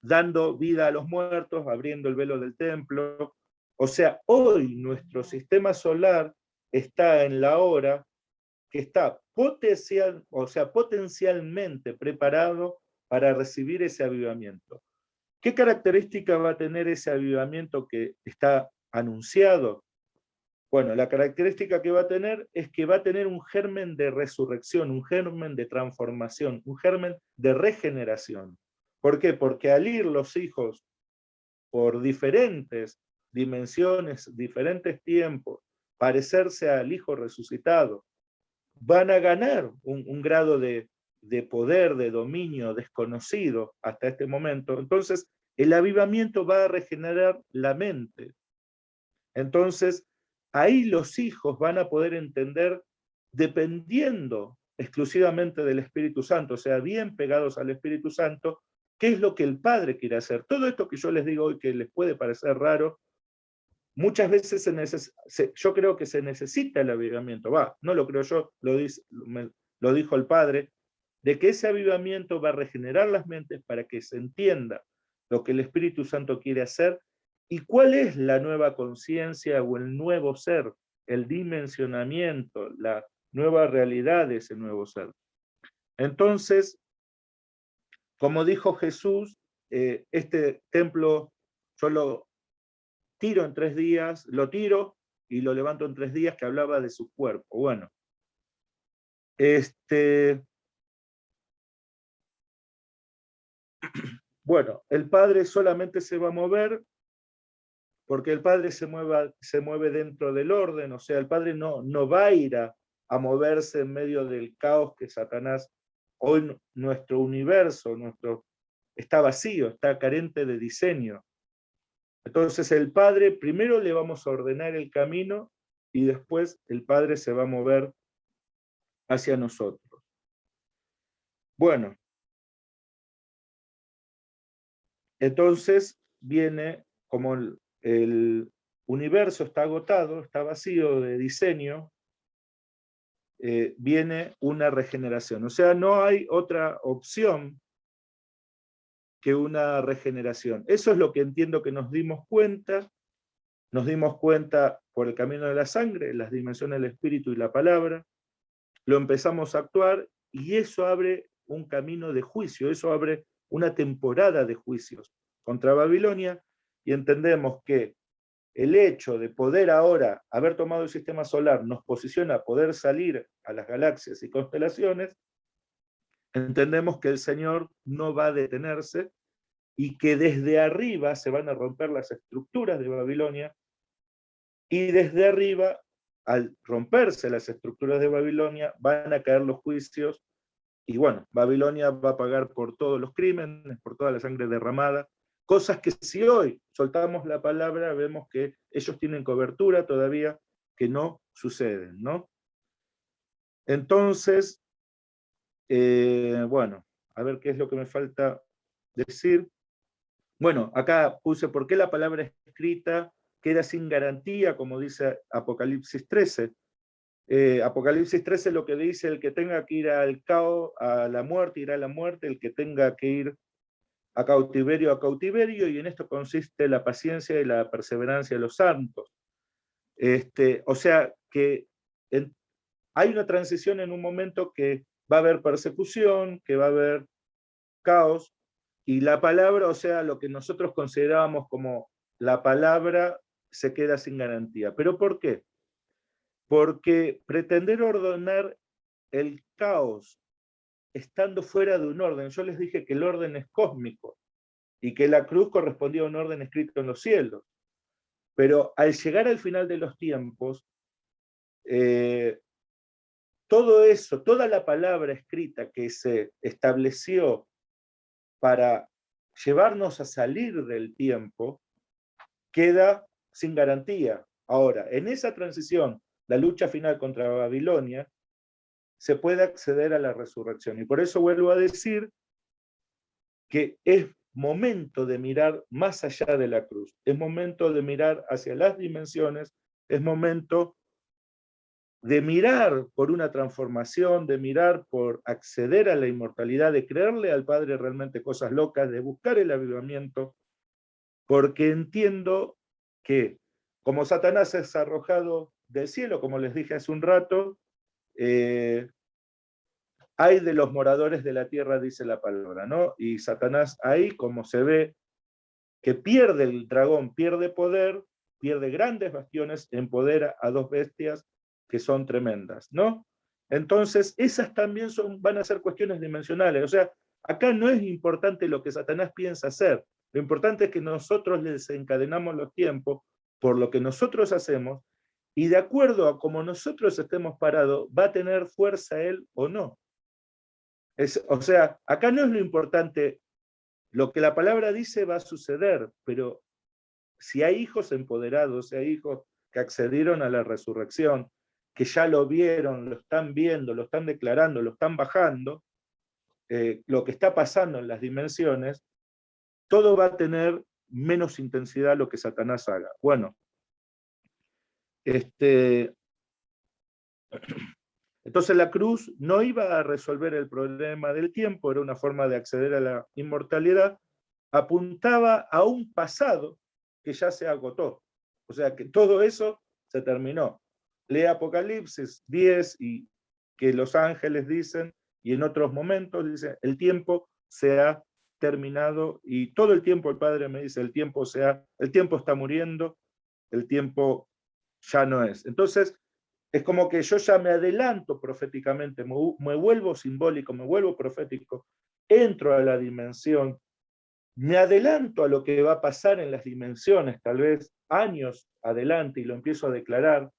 dando vida a los muertos, abriendo el velo del templo. O sea, hoy nuestro sistema solar está en la hora que está potencialmente preparado para recibir ese avivamiento. ¿Qué característica va a tener ese avivamiento que está anunciado? Bueno, la característica que va a tener es que va a tener un germen de resurrección, un germen de transformación, un germen de regeneración. ¿Por qué? Porque al ir los hijos por diferentes dimensiones, diferentes tiempos, parecerse al Hijo resucitado, van a ganar un grado de poder, de dominio desconocido hasta este momento. Entonces, el avivamiento va a regenerar la mente. Entonces, ahí los hijos van a poder entender, dependiendo exclusivamente del Espíritu Santo, o sea, bien pegados al Espíritu Santo, qué es lo que el Padre quiere hacer. Todo esto que yo les digo hoy que les puede parecer raro, muchas veces yo creo que se necesita el avivamiento, no lo creo yo, lo dijo el Padre, de que ese avivamiento va a regenerar las mentes para que se entienda lo que el Espíritu Santo quiere hacer y cuál es la nueva conciencia o el nuevo ser, el dimensionamiento, la nueva realidad de ese nuevo ser. Entonces, como dijo Jesús, este templo yo lo tiro en 3 días, lo tiro y lo levanto en 3 días, que hablaba de su cuerpo. Bueno, el Padre solamente se va a mover porque el Padre se mueve dentro del orden, o sea, el Padre no va a ir a moverse en medio del caos que Satanás, hoy nuestro universo, está vacío, está carente de diseño. Entonces el Padre, primero le vamos a ordenar el camino y después el Padre se va a mover hacia nosotros. Bueno, entonces viene, como el universo está agotado, está vacío de diseño, viene una regeneración. O sea, no hay otra opción que una regeneración. Eso es lo que entiendo que nos dimos cuenta por el camino de la sangre, las dimensiones del espíritu y la palabra, lo empezamos a actuar y eso abre un camino de juicio, eso abre una temporada de juicios contra Babilonia y entendemos que el hecho de poder ahora haber tomado el sistema solar nos posiciona a poder salir a las galaxias y constelaciones, entendemos que el Señor no va a detenerse y que desde arriba se van a romper las estructuras de Babilonia y desde arriba, al romperse las estructuras de Babilonia, van a caer los juicios y bueno, Babilonia va a pagar por todos los crímenes, por toda la sangre derramada, cosas que si hoy soltamos la palabra, vemos que ellos tienen cobertura todavía que no suceden, ¿no? Entonces, bueno, a ver qué es lo que me falta decir. Bueno, acá puse por qué la palabra escrita queda sin garantía, como dice Apocalipsis 13. Apocalipsis 13 lo que dice, el que tenga que ir al caos, a la muerte, irá a la muerte, el que tenga que ir a cautiverio, y en esto consiste la paciencia y la perseverancia de los santos. O sea que hay una transición en un momento que va a haber persecución, que va a haber caos, y la palabra, o sea, lo que nosotros considerábamos como la palabra, se queda sin garantía. ¿Pero por qué? porque pretender ordenar el caos estando fuera de un orden, yo les dije que el orden es cósmico y que la cruz correspondía a un orden escrito en los cielos, pero al llegar al final de los tiempos, todo eso, toda la palabra escrita que se estableció para llevarnos a salir del tiempo, queda sin garantía. Ahora, en esa transición, la lucha final contra Babilonia, se puede acceder a la resurrección. Y por eso vuelvo a decir que es momento de mirar más allá de la cruz, es momento de mirar hacia las dimensiones, es momento de mirar por una transformación, de mirar por acceder a la inmortalidad, de creerle al Padre realmente cosas locas, de buscar el avivamiento, porque entiendo que como Satanás es arrojado del cielo, como les dije hace un rato, hay de los moradores de la tierra, dice la palabra, ¿no? Y Satanás ahí, como se ve, que pierde el dragón, pierde poder, pierde grandes bastiones, empodera a dos bestias que son tremendas, ¿no? Entonces, esas también van a ser cuestiones dimensionales. O sea, acá no es importante lo que Satanás piensa hacer, lo importante es que nosotros les encadenamos los tiempos por lo que nosotros hacemos, y de acuerdo a cómo nosotros estemos parados, va a tener fuerza él o no. O sea, acá no es lo importante, lo que la palabra dice va a suceder, pero si hay hijos empoderados, si hay hijos que accedieron a la resurrección, que ya lo vieron, lo están viendo, lo están declarando, lo están bajando, lo que está pasando en las dimensiones, todo va a tener menos intensidad lo que Satanás haga. Bueno, entonces la cruz no iba a resolver el problema del tiempo, era una forma de acceder a la inmortalidad, apuntaba a un pasado que ya se agotó. O sea que todo eso se terminó. Lee Apocalipsis 10 y que los ángeles dicen, y en otros momentos dice, el tiempo se ha terminado, y todo el tiempo el Padre me dice, el tiempo está muriendo, el tiempo ya no es. Entonces, es como que yo ya me adelanto proféticamente, me vuelvo simbólico, me vuelvo profético, entro a la dimensión, me adelanto a lo que va a pasar en las dimensiones, tal vez años adelante, y lo empiezo a declarar,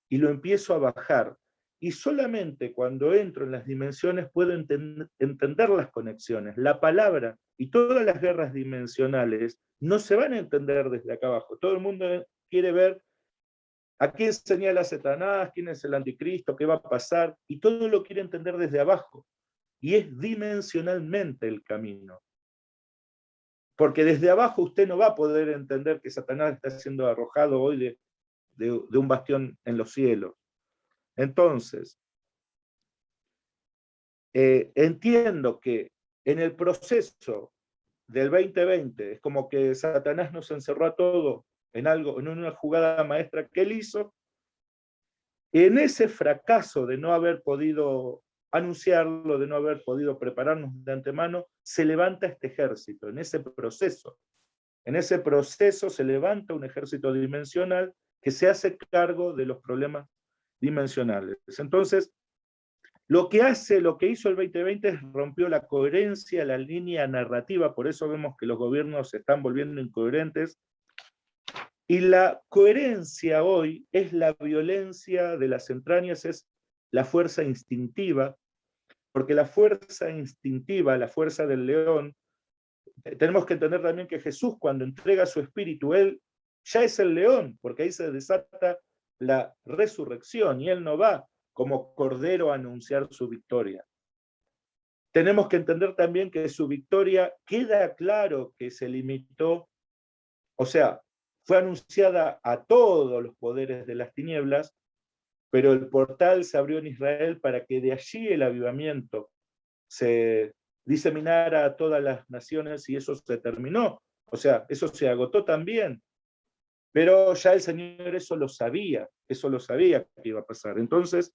y lo empiezo a bajar. Y solamente cuando entro en las dimensiones puedo entender las conexiones. La palabra y todas las guerras dimensionales no se van a entender desde acá abajo. Todo el mundo quiere ver a quién señala Satanás, quién es el anticristo, qué va a pasar, y todo lo quiere entender desde abajo. Y es dimensionalmente el camino. Porque desde abajo usted no va a poder entender que Satanás está siendo arrojado hoy de un bastión en los cielos. Entonces, entiendo que en el proceso del 2020 es como que Satanás nos encerró a todos en algo, en una jugada maestra que él hizo. En ese fracaso de no haber podido anunciarlo, de no haber podido prepararnos de antemano, se levanta este ejército. En ese proceso se levanta un ejército dimensional que se hace cargo de los problemas dimensionales. Entonces, lo que hizo el 2020 es rompió la coherencia, la línea narrativa, por eso vemos que los gobiernos se están volviendo incoherentes. Y la coherencia hoy es la violencia de las entrañas, es la fuerza instintiva, porque la fuerza instintiva, la fuerza del león, tenemos que entender también que Jesús cuando entrega su espíritu, él ya es el león, porque ahí se desata la resurrección y él no va como cordero a anunciar su victoria. Tenemos que entender también que su victoria queda claro que se limitó, o sea, fue anunciada a todos los poderes de las tinieblas, pero el portal se abrió en Israel para que de allí el avivamiento se diseminara a todas las naciones y eso se terminó. O sea, eso se agotó también. Pero ya el Señor eso lo sabía que iba a pasar. Entonces,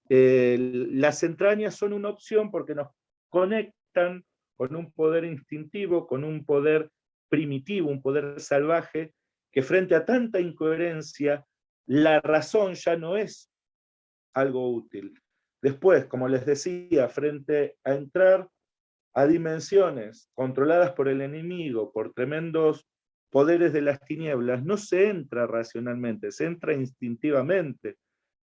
las entrañas son una opción porque nos conectan con un poder instintivo, con un poder primitivo, un poder salvaje, que frente a tanta incoherencia la razón ya no es algo útil. Después, como les decía, frente a entrar a dimensiones controladas por el enemigo, por tremendos poderes de las tinieblas, no se entra racionalmente, se entra instintivamente,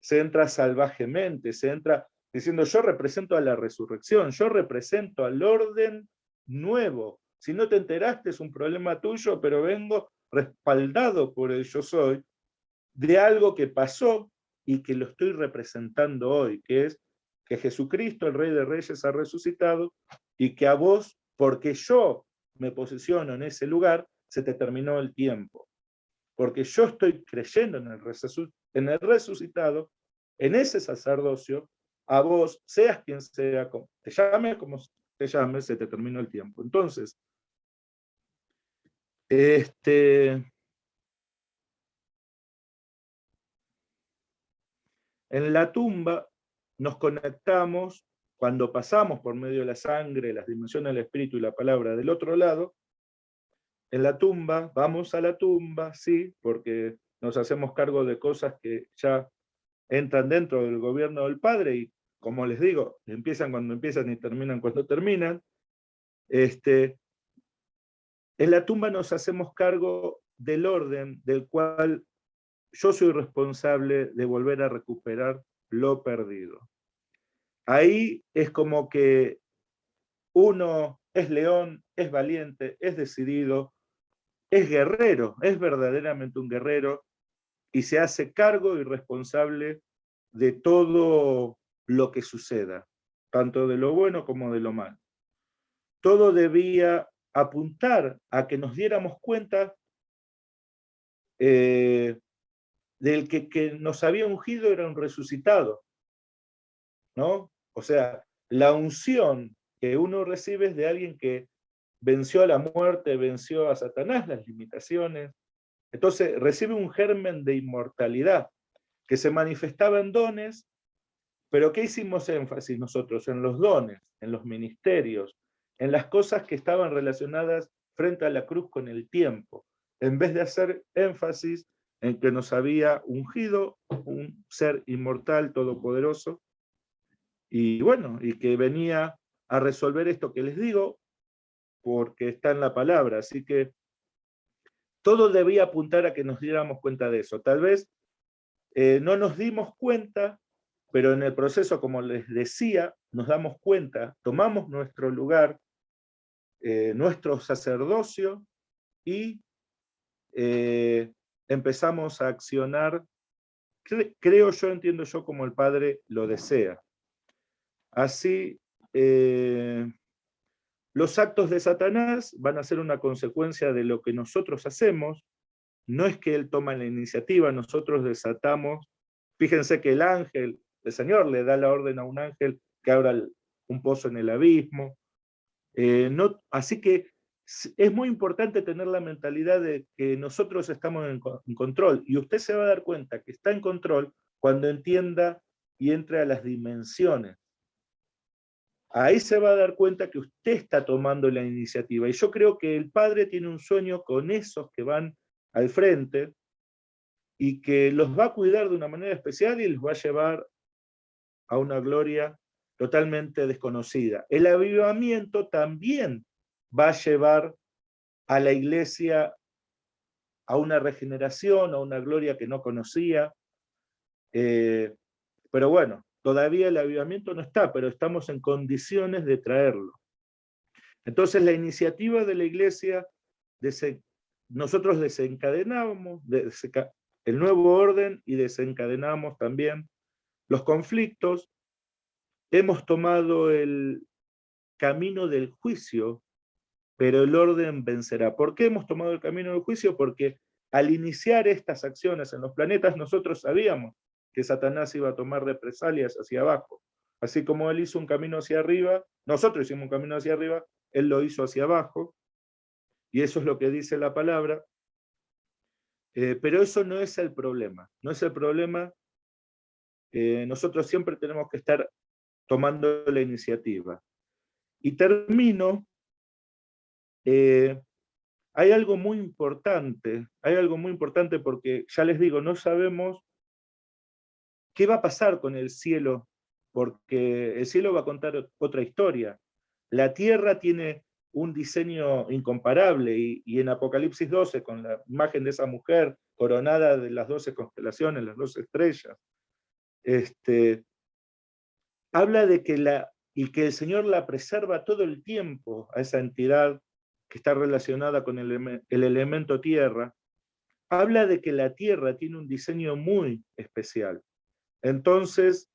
se entra salvajemente, se entra diciendo yo represento a la resurrección, yo represento al orden nuevo. Si no te enteraste es un problema tuyo, pero vengo respaldado por el yo soy, de algo que pasó y que lo estoy representando hoy, que es que Jesucristo, el Rey de Reyes, ha resucitado y que a vos, porque yo me posiciono en ese lugar, se te terminó el tiempo. Porque yo estoy creyendo en el resucitado, en ese sacerdocio, a vos, seas quien sea, te llames como te llames, se te terminó el tiempo. Entonces, en la tumba nos conectamos, cuando pasamos por medio de la sangre, las dimensiones del espíritu y la palabra del otro lado, en la tumba, vamos a la tumba, sí, porque nos hacemos cargo de cosas que ya entran dentro del gobierno del Padre y, como les digo, empiezan cuando empiezan y terminan cuando terminan. En la tumba nos hacemos cargo del orden del cual yo soy responsable de volver a recuperar lo perdido. Ahí es como que uno es león, es valiente, es decidido, es guerrero, es verdaderamente un guerrero y se hace cargo y responsable de todo lo que suceda, tanto de lo bueno como de lo malo. Todo debía apuntar a que nos diéramos cuenta del que nos había ungido era un resucitado, ¿no? O sea, la unción que uno recibe es de alguien que venció a la muerte, venció a Satanás, las limitaciones. Entonces recibe un germen de inmortalidad que se manifestaba en dones, pero ¿qué hicimos énfasis nosotros? En los dones, en los ministerios, en las cosas que estaban relacionadas frente a la cruz con el tiempo, en vez de hacer énfasis en que nos había ungido un ser inmortal, todopoderoso, y bueno, y que venía a resolver esto que les digo, porque está en la palabra. Así que todo debía apuntar a que nos diéramos cuenta de eso. Tal vez no nos dimos cuenta, pero en el proceso, como les decía, nos damos cuenta, tomamos nuestro lugar, nuestro sacerdocio, y empezamos a accionar, creo yo, entiendo yo, como el Padre lo desea. Así, los actos de Satanás van a ser una consecuencia de lo que nosotros hacemos. No es que él toma la iniciativa, nosotros desatamos. Fíjense que el ángel, el Señor le da la orden a un ángel que abra un pozo en el abismo. Así que es muy importante tener la mentalidad de que nosotros estamos en control, y usted se va a dar cuenta que está en control cuando entienda y entre a las dimensiones. Ahí se va a dar cuenta que usted está tomando la iniciativa, y yo creo que el Padre tiene un sueño con esos que van al frente, y que los va a cuidar de una manera especial y los va a llevar a una gloria totalmente desconocida. El avivamiento también va a llevar a la iglesia a una regeneración, a una gloria que no conocía. Pero bueno, todavía el avivamiento no está, pero estamos en condiciones de traerlo. Entonces la iniciativa de la iglesia, nosotros desencadenamos el nuevo orden y desencadenamos también los conflictos. Hemos tomado el camino del juicio, pero el orden vencerá. ¿Por qué hemos tomado el camino del juicio? Porque al iniciar estas acciones en los planetas, nosotros sabíamos que Satanás iba a tomar represalias hacia abajo. Así como él hizo un camino hacia arriba, nosotros hicimos un camino hacia arriba, él lo hizo hacia abajo, y eso es lo que dice la palabra. Pero eso no es el problema. No es el problema. Nosotros siempre tenemos que estar tomando la iniciativa. Y termino hay algo muy importante porque, ya les digo, no sabemos qué va a pasar con el cielo, porque el cielo va a contar otra historia. La tierra tiene un diseño incomparable, y en Apocalipsis 12, con la imagen de esa mujer coronada de las 12 constelaciones, las 12 estrellas, habla de que el Señor la preserva todo el tiempo a esa entidad que está relacionada con el elemento tierra. Habla de que la tierra tiene un diseño muy especial. Entonces,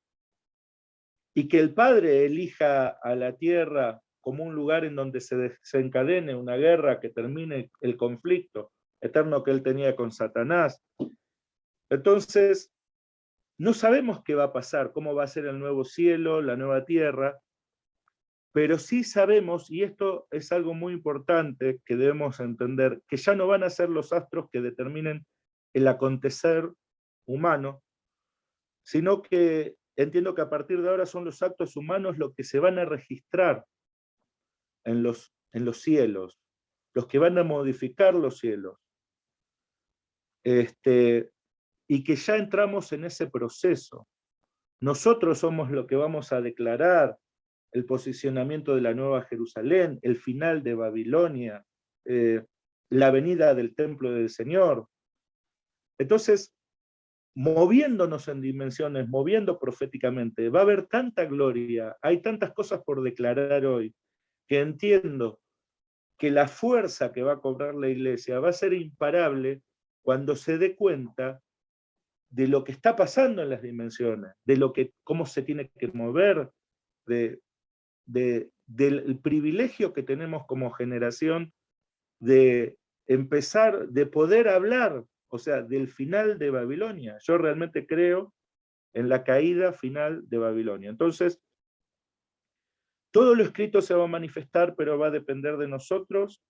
y que el Padre elija a la tierra como un lugar en donde se desencadene una guerra que termine el conflicto eterno que él tenía con Satanás. Entonces, no sabemos qué va a pasar, cómo va a ser el nuevo cielo, la nueva tierra, pero sí sabemos, y esto es algo muy importante que debemos entender, que ya no van a ser los astros que determinen el acontecer humano, sino que entiendo que a partir de ahora son los actos humanos los que se van a registrar en los cielos, los que van a modificar los cielos. Y que ya entramos en ese proceso. Nosotros somos los que vamos a declarar el posicionamiento de la Nueva Jerusalén, el final de Babilonia, la venida del templo del Señor. Entonces, moviéndonos en dimensiones, moviendo proféticamente, va a haber tanta gloria, hay tantas cosas por declarar hoy, que entiendo que la fuerza que va a cobrar la iglesia va a ser imparable cuando se dé cuenta de lo que está pasando en las dimensiones, cómo se tiene que mover, del privilegio que tenemos como generación de empezar, de poder hablar, o sea, del final de Babilonia. Yo realmente creo en la caída final de Babilonia. Entonces, todo lo escrito se va a manifestar, pero va a depender de nosotros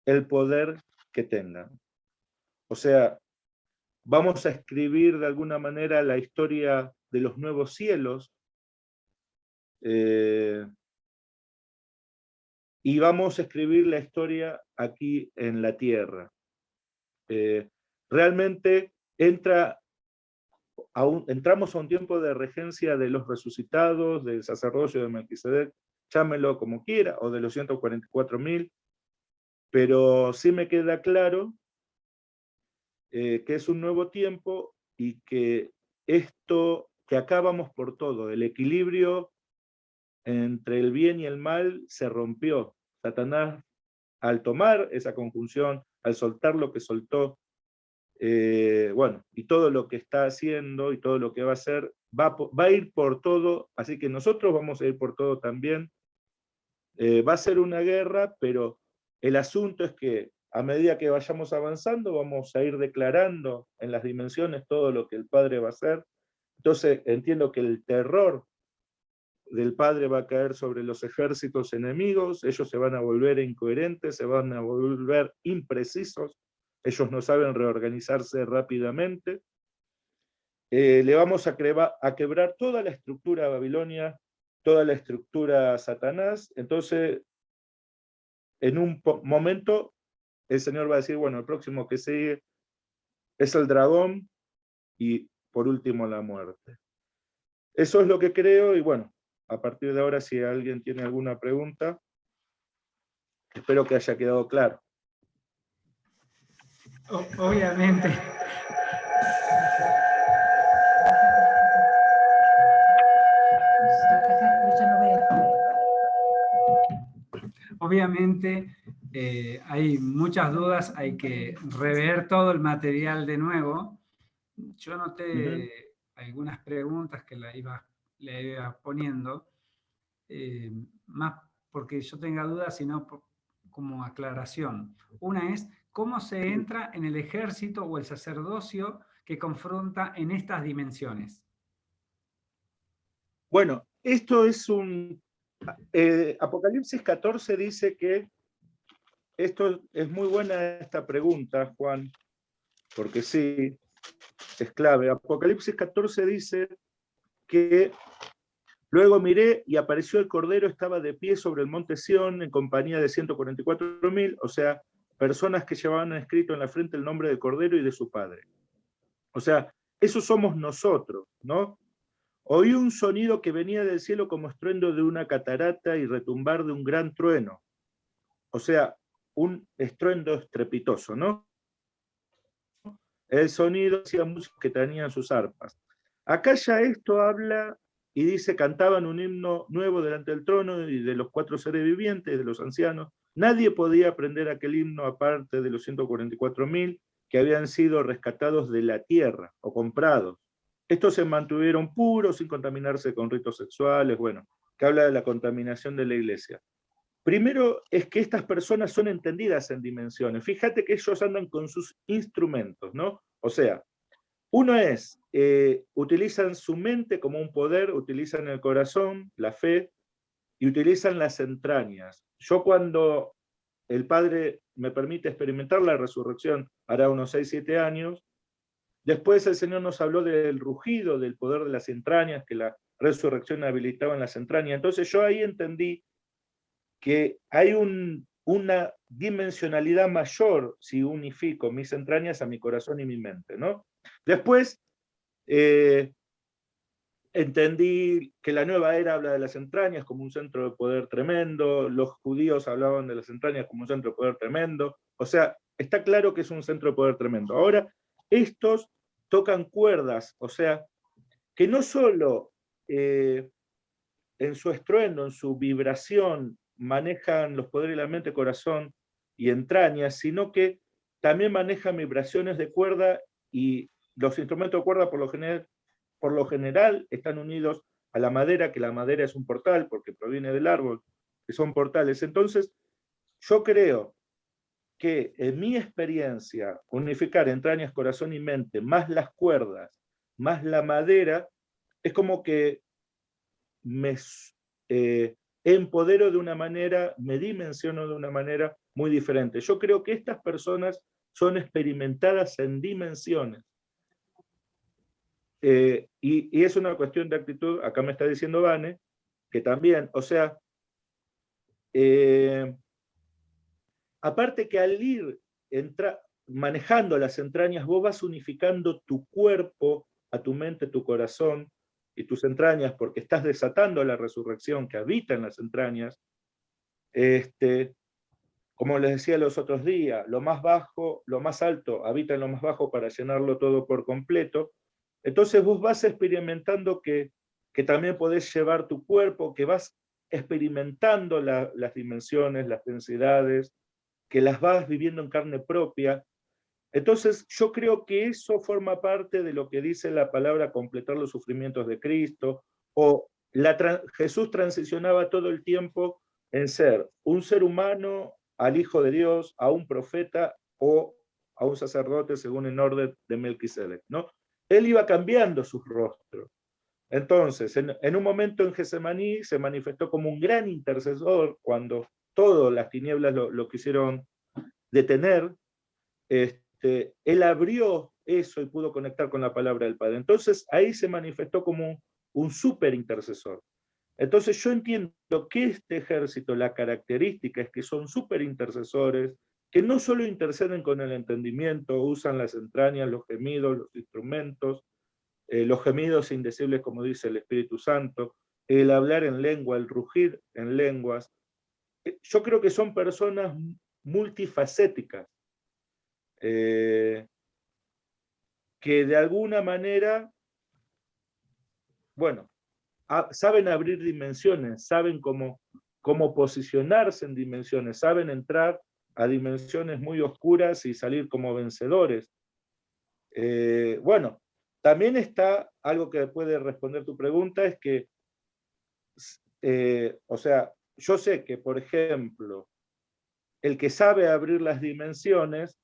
el poder que tengan. O sea, vamos a escribir de alguna manera la historia de los nuevos cielos, y vamos a escribir la historia aquí en la tierra. Realmente entramos a un tiempo de regencia de los resucitados, del sacerdocio de Melquisedec, llámelo como quiera, o de los 144.000, pero sí me queda claro que es un nuevo tiempo y que acá vamos por todo, el equilibrio entre el bien y el mal se rompió. Satanás, al tomar esa conjunción, al soltar lo que soltó, y todo lo que está haciendo y todo lo que va a hacer, va a ir por todo, así que nosotros vamos a ir por todo también. Va a ser una guerra, pero el asunto es que a medida que vayamos avanzando, vamos a ir declarando en las dimensiones todo lo que el Padre va a hacer. Entonces entiendo que el terror del Padre va a caer sobre los ejércitos enemigos, ellos se van a volver incoherentes, se van a volver imprecisos, ellos no saben reorganizarse rápidamente. Le vamos a quebrar toda la estructura Babilonia, toda la estructura Satanás. Entonces, en un momento, el Señor va a decir, bueno, el próximo que sigue es el dragón, y por último la muerte. Eso es lo que creo, y bueno, a partir de ahora, si alguien tiene alguna pregunta, espero que haya quedado claro. Obviamente. Obviamente hay muchas dudas, hay que rever todo el material de nuevo. Yo anoté algunas preguntas que le iba poniendo, más porque yo tenga dudas, sino como aclaración. Una es, ¿cómo se entra en el ejército o el sacerdocio que confronta en estas dimensiones? Bueno, esto es Apocalipsis 14 dice que, esto es muy buena esta pregunta, Juan, porque sí, es clave. Apocalipsis 14 dice que luego miré y apareció el Cordero, estaba de pie sobre el monte Sión en compañía de 144.000, o sea, personas que llevaban escrito en la frente el nombre de Cordero y de su Padre. O sea, eso somos nosotros, ¿no? Oí un sonido que venía del cielo como estruendo de una catarata y retumbar de un gran trueno. O sea, un estruendo estrepitoso, ¿no? El sonido hacía músicos que tenían sus arpas. Acá ya esto habla y dice, cantaban un himno nuevo delante del trono y de los 4 seres vivientes, de los ancianos. Nadie podía aprender aquel himno aparte de los 144.000 que habían sido rescatados de la tierra o comprados. Estos se mantuvieron puros, sin contaminarse con ritos sexuales, bueno, que habla de la contaminación de la iglesia. Primero es que estas personas son entendidas en dimensiones. Fíjate que ellos andan con sus instrumentos, ¿no? O sea, uno es, utilizan su mente como un poder, utilizan el corazón, la fe, y utilizan las entrañas. Yo cuando el Padre me permite experimentar la resurrección, hará unos 6, 7 años, después el Señor nos habló del rugido, del poder de las entrañas, que la resurrección habilitaba en las entrañas. Entonces yo ahí entendí que hay una dimensionalidad mayor si unifico mis entrañas a mi corazón y mi mente, ¿no? Después entendí que la nueva era habla de las entrañas como un centro de poder tremendo, los judíos hablaban de las entrañas como un centro de poder tremendo, o sea, está claro que es un centro de poder tremendo. Ahora, estos tocan cuerdas, o sea, que no solo en su estruendo, en su vibración, manejan los poderes de la mente, corazón y entrañas, sino que también manejan vibraciones de cuerda, y los instrumentos de cuerda por lo general están unidos a la madera, que la madera es un portal porque proviene del árbol, que son portales. Entonces, yo creo que en mi experiencia, unificar entrañas, corazón y mente, más las cuerdas, más la madera, es como que me empodero de una manera, me dimensiono de una manera muy diferente. Yo creo que estas personas son experimentadas en dimensiones. Y es una cuestión de actitud, acá me está diciendo Vane, que también, o sea, aparte que al ir manejando las entrañas, vos vas unificando tu cuerpo a tu mente, tu corazón y tus entrañas, porque estás desatando la resurrección que habita en las entrañas. Como les decía los otros días, lo más bajo, lo más alto habita en lo más bajo para llenarlo todo por completo. Entonces vos vas experimentando que también podés llevar tu cuerpo, que vas experimentando las dimensiones, las densidades, que las vas viviendo en carne propia. Entonces yo creo que eso forma parte de lo que dice la palabra completar los sufrimientos de Cristo, o Jesús transicionaba todo el tiempo en ser un ser humano al Hijo de Dios, a un profeta o a un sacerdote según el orden de Melquisedec, ¿no? Él iba cambiando sus rostros. Entonces, en un momento en Getsemaní se manifestó como un gran intercesor cuando todas las tinieblas lo quisieron detener. Él abrió eso y pudo conectar con la palabra del Padre. Entonces, ahí se manifestó como un súper intercesor. Entonces, yo entiendo que este ejército, la característica es que son súper intercesores, que no solo interceden con el entendimiento, usan las entrañas, los gemidos, los instrumentos, los gemidos indecibles, como dice el Espíritu Santo, el hablar en lengua, el rugir en lenguas. Yo creo que son personas multifacéticas, que de alguna manera, bueno, saben abrir dimensiones, saben cómo posicionarse en dimensiones, saben entrar a dimensiones muy oscuras y salir como vencedores. Bueno, también está algo que puede responder tu pregunta, es que, o sea, yo sé que, por ejemplo, el que sabe abrir las dimensiones,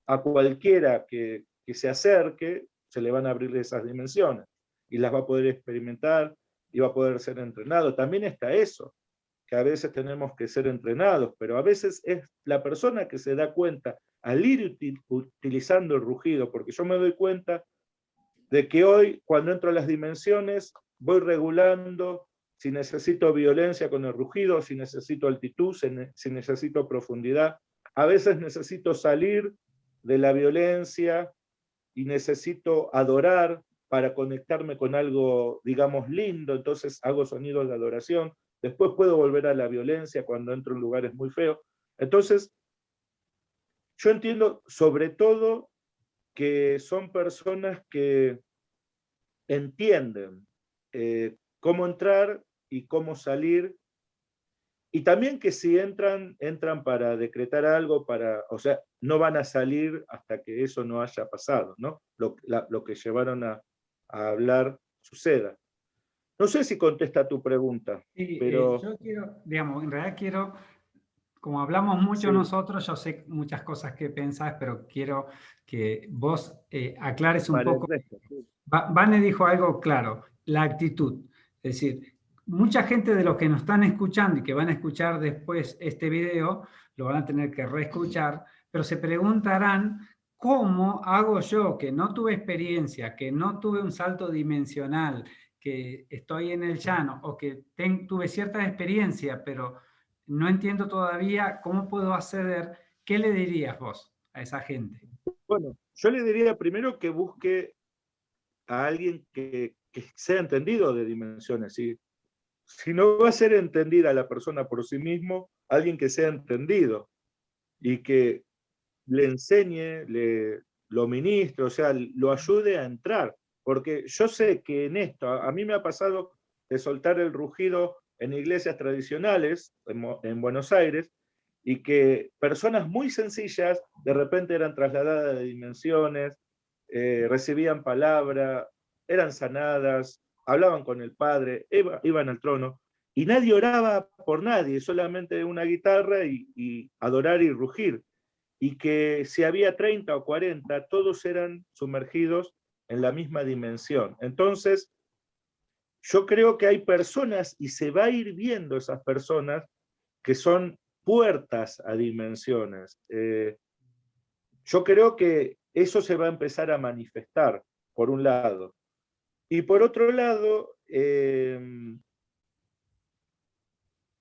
a cualquiera que se acerque, se le van a abrir esas dimensiones y las va a poder experimentar y va a poder ser entrenado. También está eso, que a veces tenemos que ser entrenados, pero a veces es la persona que se da cuenta al ir utilizando el rugido, porque yo me doy cuenta de que hoy, cuando entro a las dimensiones, voy regulando si necesito violencia con el rugido, si necesito altitud, si necesito profundidad. a veces necesito salir de la violencia y necesito adorar para conectarme con algo, digamos, lindo, entonces hago sonidos de adoración, después puedo volver a la violencia cuando entro en lugares muy feos. Entonces, yo entiendo sobre todo que son personas que entienden cómo entrar y cómo salir, y también que si entran para decretar algo, o sea, no van a salir hasta que eso no haya pasado, ¿no? Lo que llevaron a hablar suceda. No sé si contesta tu pregunta, Sí, pero... yo quiero, digamos, en realidad quiero, como hablamos mucho Sí, nosotros, yo sé muchas cosas que pensás, pero quiero que vos aclares un para el poco. resto. Sí. Vane dijo algo claro, la actitud. Es decir, mucha gente de los que nos están escuchando y que van a escuchar después este video, lo van a tener que reescuchar, pero se preguntarán, ¿cómo hago yo que no tuve experiencia, que no tuve un salto dimensional, que estoy en el llano o que tuve cierta experiencia, pero no entiendo todavía cómo puedo acceder? ¿Qué le dirías vos a esa gente? Bueno, yo le diría primero que busque a alguien que sea entendido de dimensiones. Si no va a ser entendida la persona por sí mismo, alguien que sea entendido y que le enseñe, lo ministre, o sea, lo ayude a entrar. Porque yo sé que en esto, a mí me ha pasado de soltar el rugido en iglesias tradicionales en Buenos Aires, y que personas muy sencillas de repente eran trasladadas de dimensiones, recibían palabra, eran sanadas, hablaban con el Padre, iban al trono, y nadie oraba por nadie, solamente una guitarra y adorar y rugir. Y que si había 30 o 40, todos eran sumergidos en la misma dimensión. Entonces, yo creo que hay personas, y se va a ir viendo esas personas, que son puertas a dimensiones. Yo creo que eso se va a empezar a manifestar, por un lado. Y por otro lado,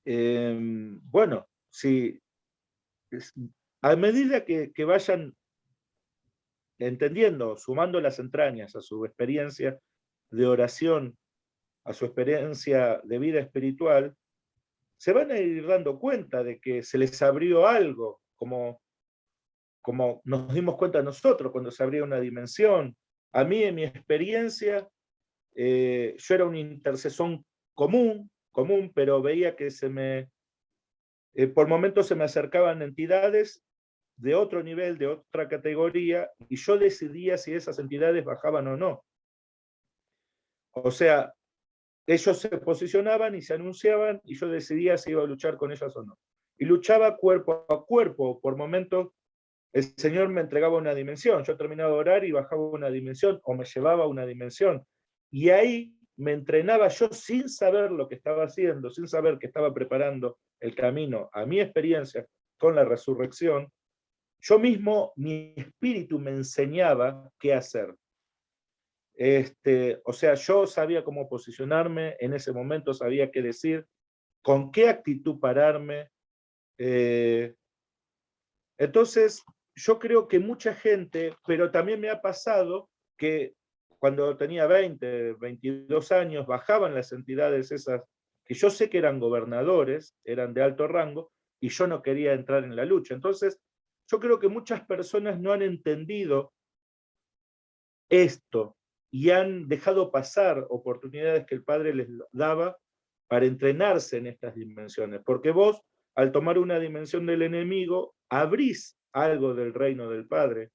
bueno, si, a medida que vayan entendiendo, sumando las entrañas a su experiencia de oración, a su experiencia de vida espiritual, se van a ir dando cuenta de que se les abrió algo, como nos dimos cuenta nosotros cuando se abría una dimensión. A mí, en mi experiencia, yo era un intercesor común, pero veía que por momentos se me acercaban entidades de otro nivel, de otra categoría, y yo decidía si esas entidades bajaban o no. O sea, ellos se posicionaban y se anunciaban, y yo decidía si iba a luchar con ellas o no. Y luchaba cuerpo a cuerpo. Por momentos el Señor me entregaba una dimensión, yo terminaba de orar y bajaba una dimensión, o me llevaba a una dimensión. Y ahí me entrenaba yo sin saber lo que estaba haciendo, sin saber que estaba preparando el camino a mi experiencia con la resurrección. Yo mismo, mi espíritu me enseñaba qué hacer. O sea, yo sabía cómo posicionarme, en ese momento sabía qué decir, con qué actitud pararme. Entonces, yo creo que mucha gente, pero también me ha pasado que cuando tenía 20, 22 años, bajaban las entidades esas, que yo sé que eran gobernadores, eran de alto rango, y yo no quería entrar en la lucha. Entonces, yo creo que muchas personas no han entendido esto y han dejado pasar oportunidades que el Padre les daba para entrenarse en estas dimensiones. Porque vos, al tomar una dimensión del enemigo, abrís algo del reino del Padre,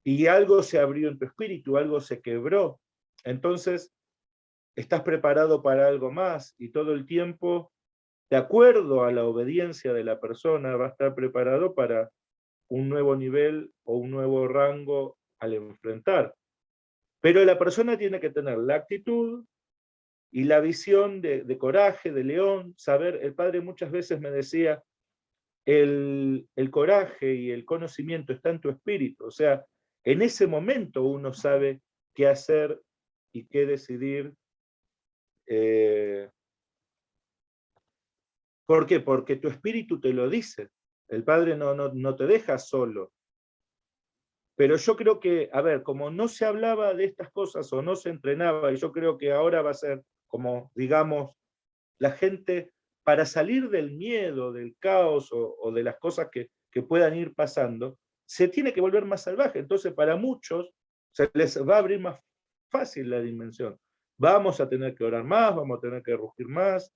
y algo se abrió en tu espíritu, algo se quebró. Entonces, estás preparado para algo más, y todo el tiempo, de acuerdo a la obediencia de la persona, va a estar preparado para un nuevo nivel o un nuevo rango al enfrentar. Pero la persona tiene que tener la actitud y la visión de coraje, de león, saber. El Padre muchas veces me decía, el coraje y el conocimiento está en tu espíritu. O sea, en ese momento uno sabe qué hacer y qué decidir. ¿Por qué? Porque tu espíritu te lo dice. El Padre no te deja solo. Pero yo creo que, a ver, como no se hablaba de estas cosas o no se entrenaba, y yo creo que ahora va a ser como, digamos, la gente, para salir del miedo, del caos o de las cosas que puedan ir pasando, se tiene que volver más salvaje. Entonces, para muchos, se les va a abrir más fácil la dimensión. Vamos a tener que orar más, vamos a tener que rugir más,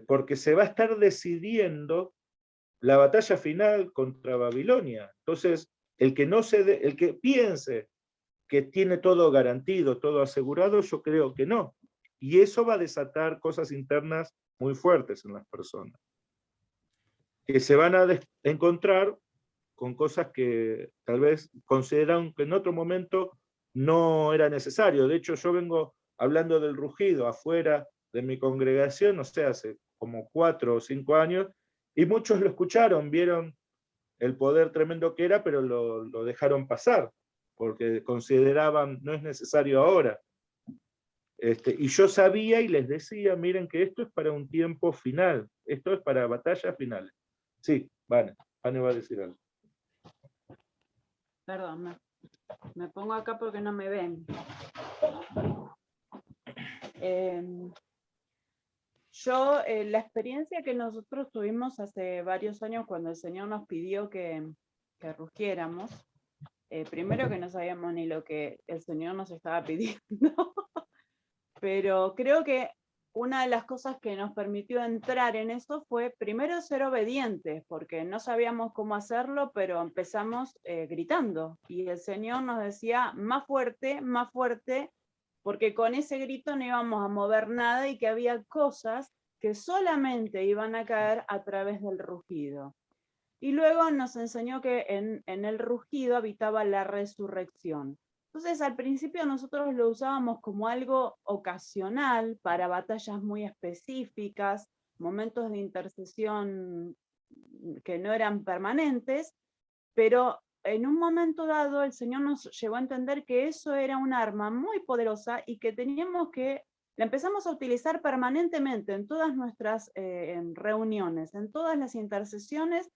porque se va a estar decidiendo la batalla final contra Babilonia. Entonces, el que piense que tiene todo garantido, todo asegurado, yo creo que no. Y eso va a desatar cosas internas muy fuertes en las personas, que se van a encontrar con cosas que tal vez consideraron que en otro momento no era necesario. De hecho, yo vengo hablando del rugido afuera de mi congregación, no sé, hace como 4 o 5 años, y muchos lo escucharon, vieron el poder tremendo que era, pero lo dejaron pasar, porque consideraban no es necesario ahora. Y yo sabía y les decía, miren que esto es para un tiempo final, esto es para batallas finales. Sí, Vane va a decir algo. Perdón, me pongo acá porque no me ven. La experiencia que nosotros tuvimos hace varios años cuando el Señor nos pidió que rugiéramos, primero que no sabíamos ni lo que el Señor nos estaba pidiendo, pero creo que una de las cosas que nos permitió entrar en eso fue primero ser obedientes, porque no sabíamos cómo hacerlo, pero empezamos gritando, y el Señor nos decía más fuerte, porque con ese grito no íbamos a mover nada y que había cosas que solamente iban a caer a través del rugido. Y luego nos enseñó que en el rugido habitaba la resurrección. Entonces, al principio nosotros lo usábamos como algo ocasional para batallas muy específicas, momentos de intercesión que no eran permanentes, pero en un momento dado el Señor nos llevó a entender que eso era un arma muy poderosa y que teníamos que, la empezamos a utilizar permanentemente en todas nuestras reuniones, en todas las intercesiones,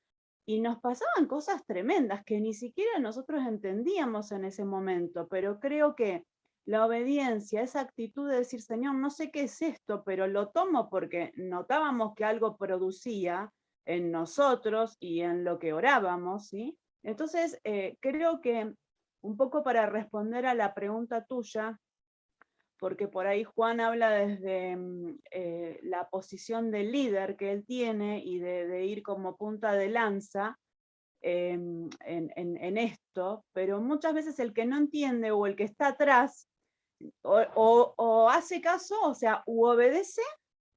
y nos pasaban cosas tremendas que ni siquiera nosotros entendíamos en ese momento, pero creo que la obediencia, esa actitud de decir, Señor, no sé qué es esto, pero lo tomo porque notábamos que algo producía en nosotros y en lo que orábamos, ¿sí? Entonces, creo que un poco para responder a la pregunta tuya, porque por ahí Juan habla desde la posición de líder que él tiene y de ir como punta de lanza en esto, pero muchas veces el que no entiende o el que está atrás o hace caso, o sea, u obedece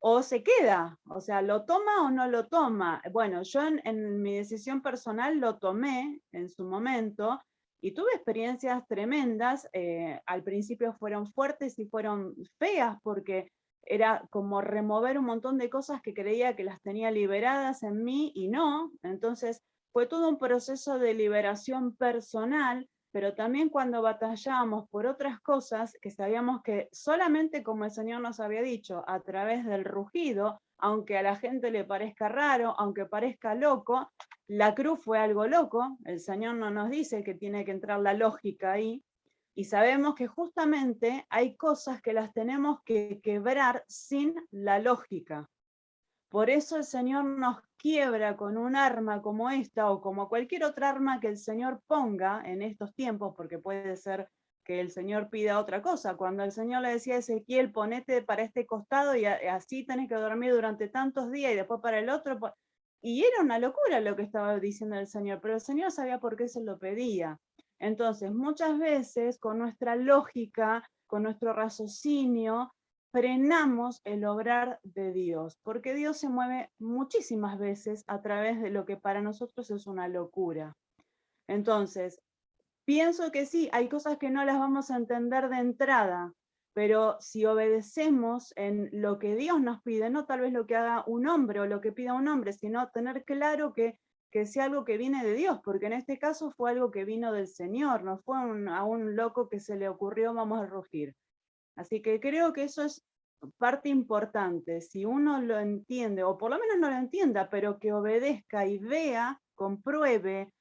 o se queda, o sea, lo toma o no lo toma. Bueno, yo en mi decisión personal lo tomé en su momento y tuve experiencias tremendas. Al principio fueron fuertes y fueron feas porque era como remover un montón de cosas que creía que las tenía liberadas en mí y no. Entonces fue todo un proceso de liberación personal, pero también cuando batallábamos por otras cosas que sabíamos que solamente, como el Señor nos había dicho, a través del rugido, aunque a la gente le parezca raro, aunque parezca loco, la cruz fue algo loco, el Señor no nos dice que tiene que entrar la lógica ahí, y sabemos que justamente hay cosas que las tenemos que quebrar sin la lógica. Por eso el Señor nos quiebra con un arma como esta o como cualquier otra arma que el Señor ponga en estos tiempos, porque puede ser que el Señor pida otra cosa. Cuando el Señor le decía a Ezequiel, ponete para este costado y así tenés que dormir durante tantos días y después para el otro. Y era una locura lo que estaba diciendo el Señor, pero el Señor sabía por qué se lo pedía. Entonces, muchas veces con nuestra lógica, con nuestro raciocinio, frenamos el obrar de Dios, porque Dios se mueve muchísimas veces a través de lo que para nosotros es una locura. Entonces, pienso que sí, hay cosas que no las vamos a entender de entrada, pero si obedecemos en lo que Dios nos pide, no tal vez lo que haga un hombre o lo que pida un hombre, sino tener claro que sea algo que viene de Dios, porque en este caso fue algo que vino del Señor, no fue a un loco que se le ocurrió vamos a rugir. Así que creo que eso es parte importante, si uno lo entiende, o por lo menos no lo entienda, pero que obedezca y vea, compruebe,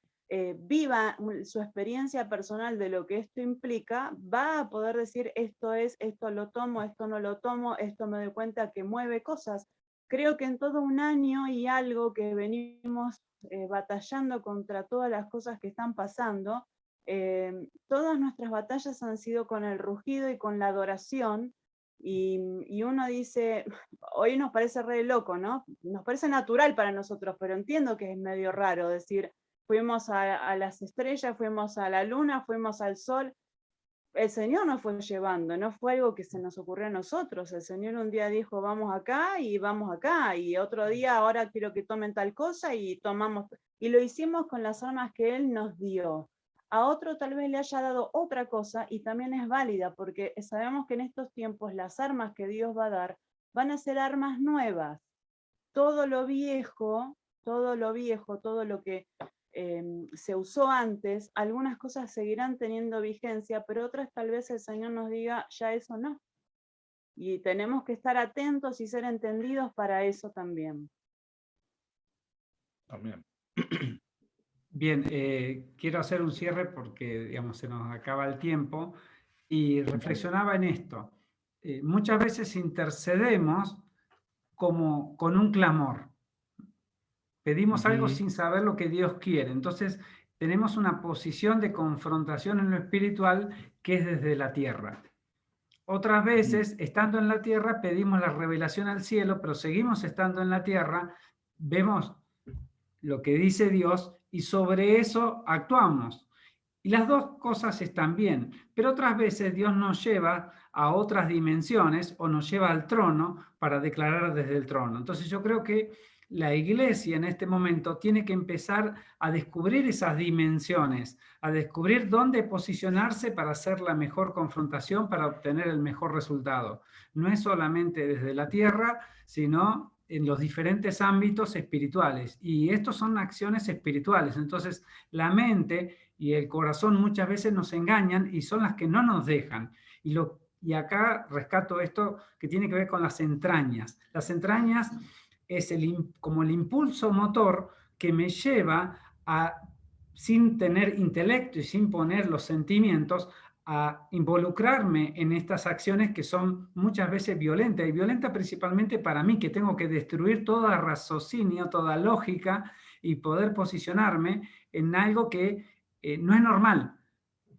viva su experiencia personal de lo que esto implica, va a poder decir esto es, esto lo tomo, esto no lo tomo, esto me doy cuenta que mueve cosas. Creo que en todo un año y algo que venimos batallando contra todas las cosas que están pasando, todas nuestras batallas han sido con el rugido y con la adoración, y uno dice, hoy nos parece re loco, ¿no? Nos parece natural para nosotros, pero entiendo que es medio raro decir, fuimos a las estrellas, fuimos a la luna, fuimos al sol. El Señor nos fue llevando, no fue algo que se nos ocurrió a nosotros. El Señor un día dijo, vamos acá, y otro día, ahora quiero que tomen tal cosa, y tomamos, y lo hicimos con las armas que Él nos dio. A otro tal vez le haya dado otra cosa, y también es válida, porque sabemos que en estos tiempos las armas que Dios va a dar van a ser armas nuevas. Todo lo viejo, todo lo que se usó antes, algunas cosas seguirán teniendo vigencia, pero otras tal vez el Señor nos diga, ya eso no. Y tenemos que estar atentos y ser entendidos para eso también. Amén. Bien, quiero hacer un cierre porque, digamos, se nos acaba el tiempo y reflexionaba en esto. Muchas veces intercedemos como con un clamor. Pedimos algo sin saber lo que Dios quiere. Entonces, tenemos una posición de confrontación en lo espiritual que es desde la tierra. Otras veces, estando en la tierra, pedimos la revelación al cielo, pero seguimos estando en la tierra, vemos lo que dice Dios y sobre eso actuamos. Y las dos cosas están bien, pero otras veces Dios nos lleva a otras dimensiones o nos lleva al trono para declarar desde el trono. Entonces yo creo que la iglesia en este momento tiene que empezar a descubrir esas dimensiones, a descubrir dónde posicionarse para hacer la mejor confrontación, para obtener el mejor resultado. No es solamente desde la tierra, sino en los diferentes ámbitos espirituales. Y estos son acciones espirituales. Entonces, la mente y el corazón muchas veces nos engañan y son las que no nos dejan. Y acá rescato esto que tiene que ver con las entrañas. Las entrañas es como el impulso motor que me lleva a, sin tener intelecto y sin poner los sentimientos, a involucrarme en estas acciones que son muchas veces violentas, y violenta principalmente para mí, que tengo que destruir todo raciocinio, toda lógica, y poder posicionarme en algo que no es normal,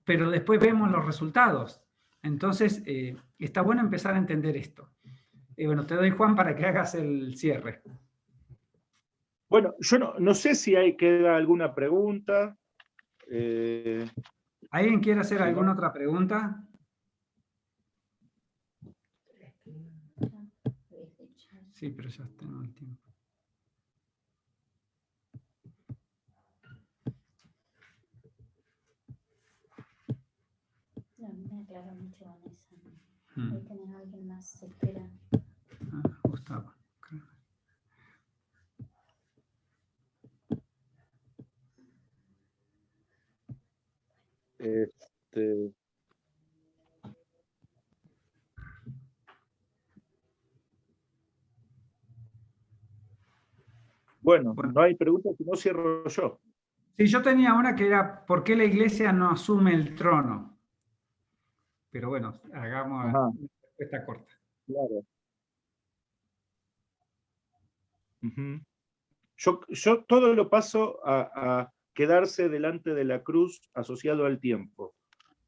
pero después vemos los resultados. Entonces, está bueno empezar a entender esto. Bueno, te doy, Juan, para que hagas el cierre. Bueno, yo no sé si queda alguna pregunta. ¿Alguien quiere hacer Si alguna no, otra pregunta? Sí, pero ya tengo el tiempo. No, me aclaró mucho Vanessa. Ahí tenés a alguien más, se espera. Gustavo. Bueno, no hay preguntas, si no cierro yo. Sí, yo tenía una que era, ¿por qué la iglesia no asume el trono? Pero bueno, hagamos una respuesta corta. Claro. Yo todo lo paso a quedarse delante de la cruz asociado al tiempo.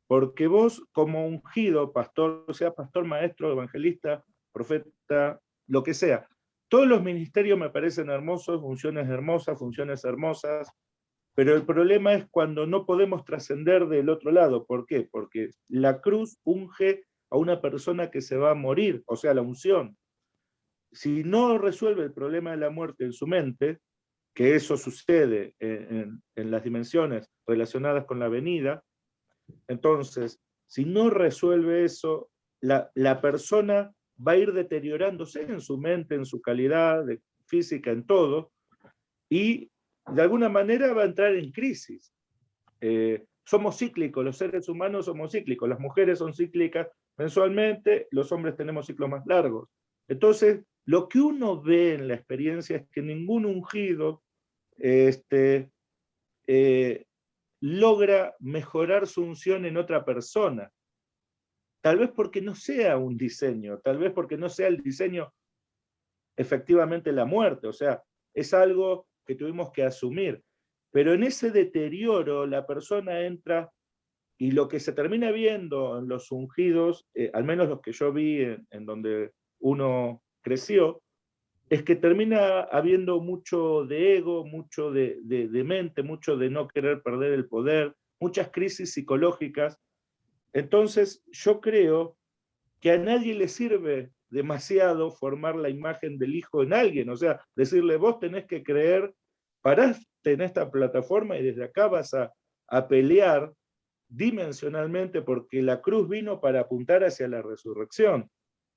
Porque vos, como ungido, pastor, sea pastor, maestro, evangelista, profeta, lo que sea, todos los ministerios me parecen hermosos, funciones hermosas, pero el problema es cuando no podemos trascender del otro lado. ¿Por qué? Porque la cruz unge a una persona que se va a morir, o sea, la unción. Si no resuelve el problema de la muerte en su mente, que eso sucede en las dimensiones relacionadas con la venida, entonces, si no resuelve eso, la persona va a ir deteriorándose en su mente, en su calidad física, en todo, y de alguna manera va a entrar en crisis. somos cíclicos, los seres humanos somos cíclicos, las mujeres son cíclicas mensualmente, los hombres tenemos ciclos más largos. Entonces, lo que uno ve en la experiencia es que ningún ungido logra mejorar su unción en otra persona. Tal vez porque no sea un diseño, tal vez porque no sea el diseño efectivamente la muerte, o sea, es algo que tuvimos que asumir. Pero en ese deterioro la persona entra, y lo que se termina viendo en los ungidos, al menos los que yo vi en donde uno creció, es que termina habiendo mucho de ego, mucho de mente, mucho de no querer perder el poder, muchas crisis psicológicas. Entonces yo creo que a nadie le sirve demasiado formar la imagen del hijo en alguien, o sea, decirle, vos tenés que creer, paraste en esta plataforma y desde acá vas a pelear dimensionalmente, porque la cruz vino para apuntar hacia la resurrección,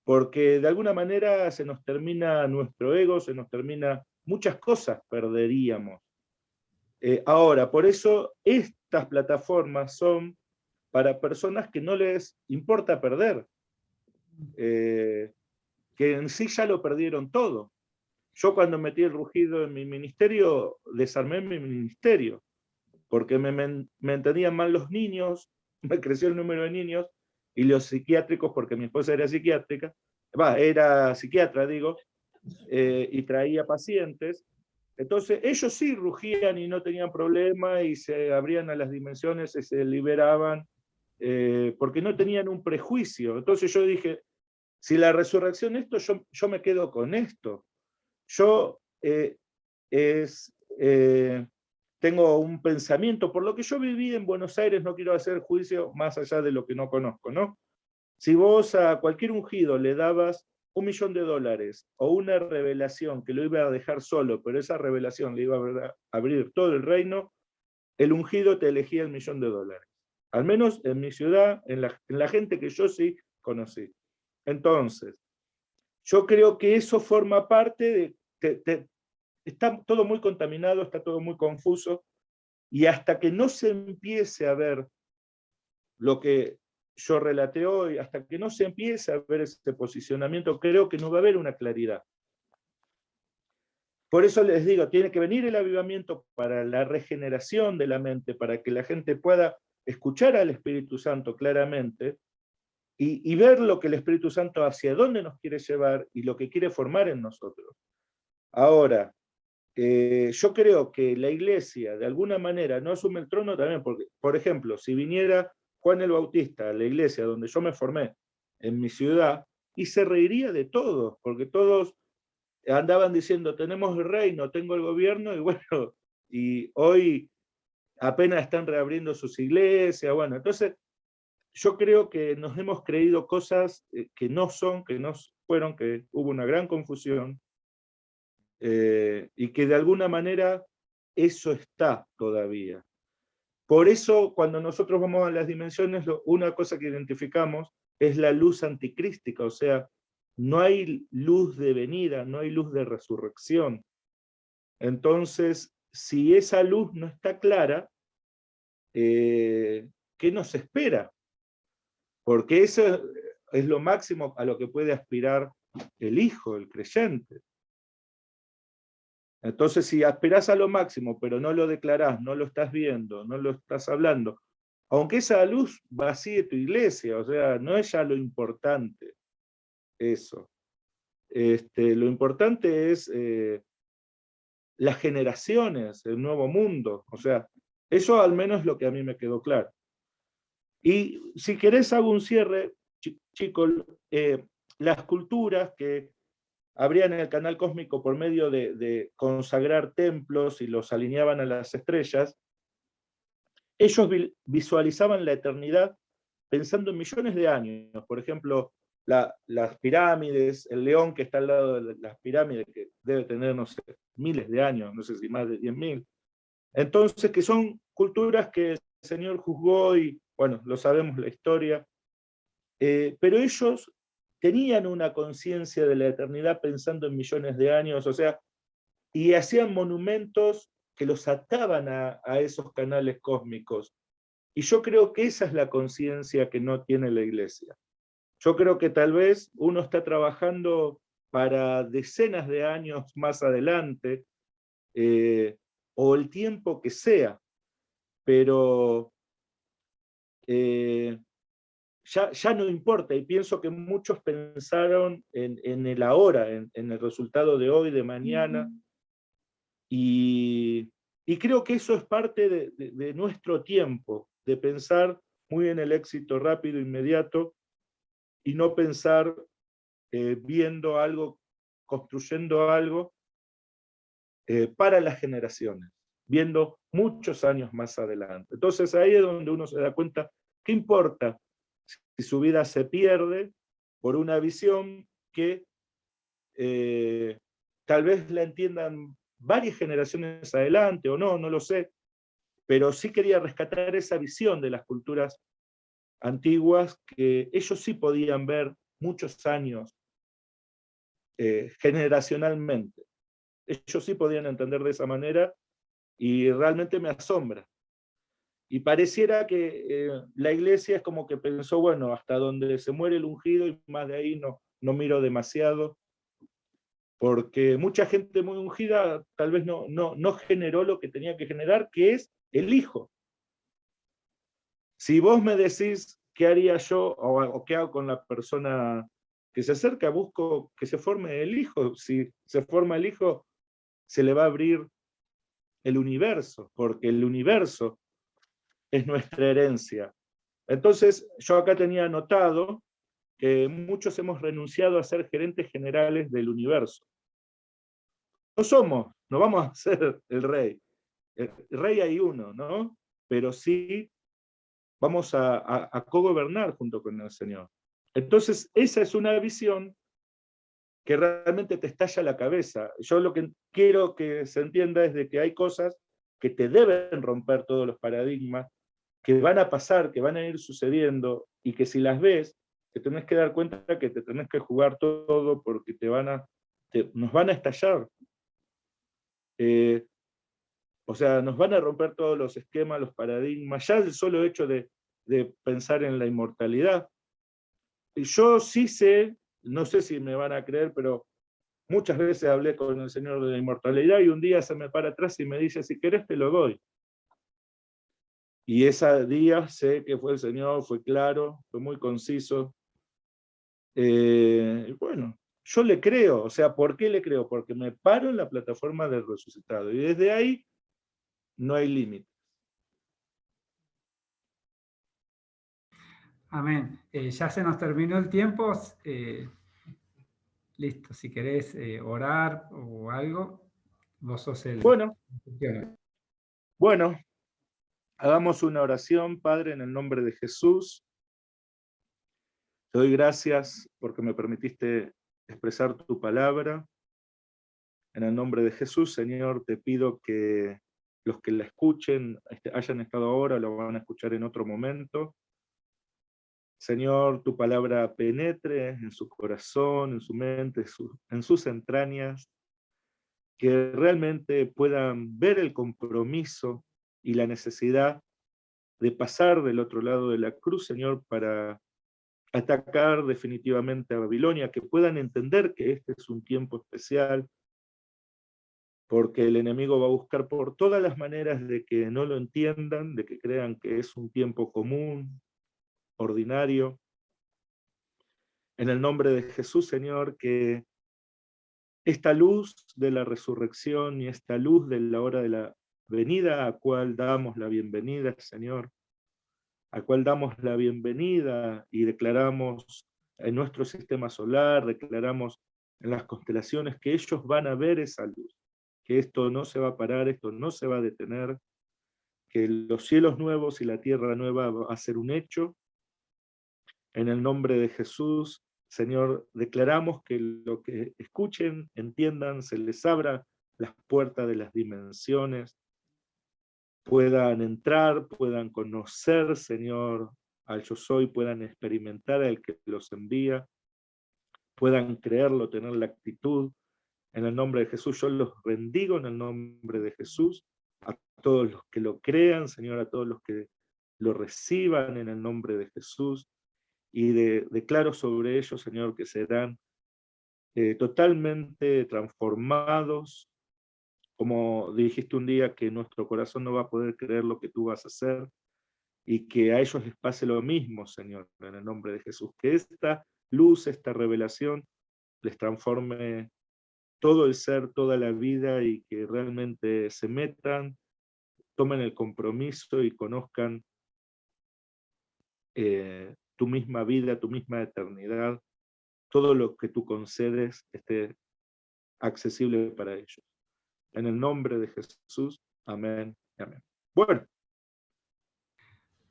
porque de alguna manera se nos termina nuestro ego, se nos termina, muchas cosas perderíamos. Ahora, por eso estas plataformas son para personas que no les importa perder, que en sí ya lo perdieron todo. Yo cuando metí el rugido en mi ministerio, desarmé mi ministerio, porque me entendían mal los niños, me creció el número de niños, y los psiquiátricos, porque mi esposa era psiquiátrica, era psiquiatra, digo, y traía pacientes. Entonces ellos sí rugían y no tenían problema, y se abrían a las dimensiones y se liberaban, porque no tenían un prejuicio. Entonces yo dije, si la resurrección esto, yo me quedo con esto. Yo tengo un pensamiento, por lo que yo viví en Buenos Aires, no quiero hacer juicio más allá de lo que no conozco, ¿no? Si vos a cualquier ungido le dabas $1.000.000 o una revelación que lo iba a dejar solo, pero esa revelación le iba a abrir todo el reino, el ungido te elegía el $1.000.000. Al menos en mi ciudad, en la gente que yo sí conocí. Entonces, yo creo que eso forma parte de... está todo muy contaminado, está todo muy confuso, y hasta que no se empiece a ver lo que yo relaté hoy, hasta que no se empiece a ver ese posicionamiento, creo que no va a haber una claridad. Por eso les digo, tiene que venir el avivamiento para la regeneración de la mente, para que la gente pueda escuchar al Espíritu Santo claramente, y ver lo que el Espíritu Santo hacia dónde nos quiere llevar y lo que quiere formar en nosotros. Ahora, yo creo que la iglesia de alguna manera no asume el trono también, porque, por ejemplo, si viniera Juan el Bautista a la iglesia donde yo me formé, en mi ciudad, y se reiría de todos, porque todos andaban diciendo, tenemos el reino, tengo el gobierno, y bueno, y hoy apenas están reabriendo sus iglesias, bueno, entonces yo creo que nos hemos creído cosas que no son, que no fueron, que hubo una gran confusión, y que de alguna manera eso está todavía. Por eso, cuando nosotros vamos a las dimensiones, una cosa que identificamos es la luz anticrística, o sea, no hay luz de venida, no hay luz de resurrección. Entonces, si esa luz no está clara, ¿qué nos espera? Porque eso es lo máximo a lo que puede aspirar el hijo, el creyente. Entonces, si aspirás a lo máximo, pero no lo declarás, no lo estás viendo, no lo estás hablando, aunque esa luz vacíe tu iglesia, o sea, no es ya lo importante eso. Lo importante es las generaciones, el nuevo mundo, o sea, eso al menos es lo que a mí me quedó claro. Y si querés hago un cierre, chicos, las culturas que abrían el canal cósmico por medio de consagrar templos y los alineaban a las estrellas, ellos visualizaban la eternidad pensando en millones de años. Por ejemplo, las pirámides, el león que está al lado de las pirámides, que debe tener, no sé, miles de años, no sé si más de 10.000. Entonces, que son culturas que el Señor juzgó y, bueno, lo sabemos la historia, pero ellos tenían una conciencia de la eternidad pensando en millones de años, o sea, y hacían monumentos que los ataban a esos canales cósmicos. Y yo creo que esa es la conciencia que no tiene la iglesia. Yo creo que tal vez uno está trabajando para decenas de años más adelante, o el tiempo que sea, pero ya no importa, y pienso que muchos pensaron en el ahora, en el resultado de hoy, de mañana, y creo que eso es parte de nuestro tiempo, de pensar muy en el éxito rápido, inmediato, y no pensar viendo algo, construyendo algo para las generaciones, viendo muchos años más adelante. Entonces ahí es donde uno se da cuenta, ¿qué importa si su vida se pierde por una visión que tal vez la entiendan varias generaciones adelante o no, no lo sé, pero sí quería rescatar esa visión de las culturas antiguas que ellos sí podían ver muchos años generacionalmente. Ellos sí podían entender de esa manera y realmente me asombra. Y pareciera que la iglesia es como que pensó, bueno, hasta donde se muere el ungido y más de ahí no miro demasiado, porque mucha gente muy ungida tal vez no generó lo que tenía que generar, que es el hijo. Si vos me decís qué haría yo o qué hago con la persona que se acerca, busco que se forme el hijo. Si se forma el hijo, se le va a abrir el universo, porque el universo es nuestra herencia. Entonces, yo acá tenía anotado que muchos hemos renunciado a ser gerentes generales del universo. No vamos a ser el rey. El rey hay uno, ¿no? Pero sí vamos a cogobernar junto con el Señor. Entonces, esa es una visión que realmente te estalla la cabeza. Yo lo que quiero que se entienda es de que hay cosas que te deben romper todos los paradigmas, que van a pasar, que van a ir sucediendo, y que si las ves, te tenés que dar cuenta que te tenés que jugar todo porque nos van a estallar. O sea, nos van a romper todos los esquemas, los paradigmas, ya el solo hecho de pensar en la inmortalidad. Y yo sí sé, no sé si me van a creer, pero muchas veces hablé con el Señor de la inmortalidad y un día se me para atrás y me dice, si querés te lo doy. Y ese día sé que fue el Señor, fue claro, fue muy conciso. Bueno, yo le creo, o sea, ¿por qué le creo? Porque me paro en la plataforma del resucitado y desde ahí no hay límite. Amén. Ya se nos terminó el tiempo. Listo, si querés orar o algo, vos sos el... Bueno, hagamos una oración, Padre, en el nombre de Jesús. Te doy gracias porque me permitiste expresar tu palabra. En el nombre de Jesús, Señor, te pido que los que la escuchen, hayan estado ahora, lo van a escuchar en otro momento. Señor, tu palabra penetre en su corazón, en su mente, en sus entrañas, que realmente puedan ver el compromiso y la necesidad de pasar del otro lado de la cruz, Señor, para atacar definitivamente a Babilonia, que puedan entender que este es un tiempo especial, porque el enemigo va a buscar por todas las maneras de que no lo entiendan, de que crean que es un tiempo común, ordinario. En el nombre de Jesús, Señor, que esta luz de la resurrección y esta luz de la hora de la venida, a cual damos la bienvenida, Señor, a cual damos la bienvenida y declaramos en nuestro sistema solar, declaramos en las constelaciones que ellos van a ver esa luz, que esto no se va a parar, esto no se va a detener, que los cielos nuevos y la tierra nueva va a ser un hecho. En el nombre de Jesús, Señor, declaramos que lo que escuchen, entiendan, se les abra las puertas de las dimensiones, puedan entrar, puedan conocer, Señor, al yo soy, puedan experimentar al que los envía, puedan creerlo, tener la actitud. En el nombre de Jesús, yo los bendigo en el nombre de Jesús, a todos los que lo crean, Señor, a todos los que lo reciban en el nombre de Jesús, y declaro sobre ellos, Señor, que serán totalmente transformados, como dijiste un día, que nuestro corazón no va a poder creer lo que tú vas a hacer, y que a ellos les pase lo mismo, Señor, en el nombre de Jesús, que esta luz, esta revelación, les transforme todo el ser, toda la vida, y que realmente se metan, tomen el compromiso y conozcan tu misma vida, tu misma eternidad, todo lo que tú concedes esté accesible para ellos. En el nombre de Jesús, amén y amén.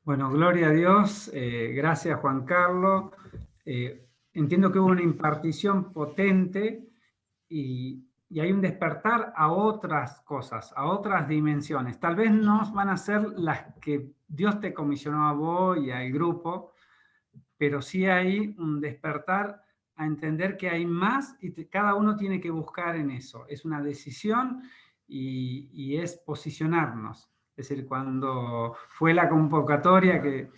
Bueno, gloria a Dios. Gracias, Juan Carlos. Entiendo que hubo una impartición potente y hay un despertar a otras cosas, a otras dimensiones. Tal vez no van a ser las que Dios te comisionó a vos y al grupo, pero sí hay un despertar a entender que hay más y cada uno tiene que buscar en eso. Es una decisión y es posicionarnos. Es decir, cuando fue la convocatoria que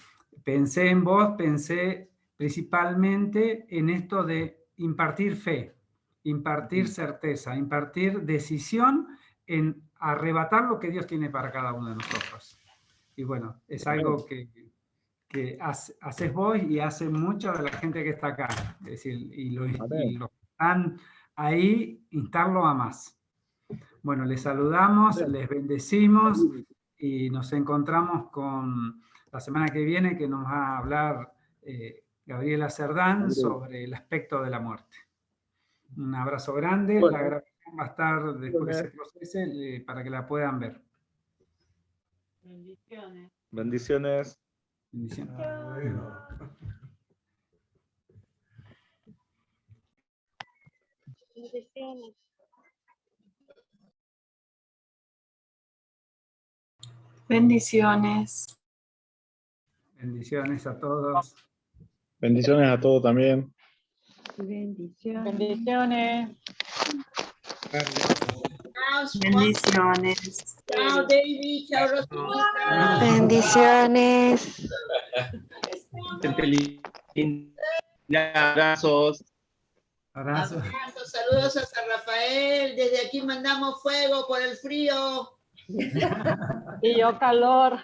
pensé en vos, pensé principalmente en esto de impartir fe, impartir certeza, impartir decisión en arrebatar lo que Dios tiene para cada uno de nosotros. Y bueno, es algo que haces vos y hace mucha de la gente que está acá. Es decir, y los que están ahí, instarlo a más. Bueno, les saludamos, les bendecimos y nos encontramos con la semana que viene, que nos va a hablar Gabriela Cerdán sobre el aspecto de la muerte. Un abrazo grande. Bueno. La grabación va a estar después que se procese para que la puedan ver. Bendiciones. Bendiciones. Bendiciones. Bendiciones. Bendiciones a todos. Bendiciones a todos también. Bendiciones. Bendiciones. Bendiciones. Chao, David. Chao, Rosita. Bendiciones. Abrazos. Abrazos. Abrazos, saludos a San Rafael. Desde aquí mandamos fuego por el frío. Y yo calor.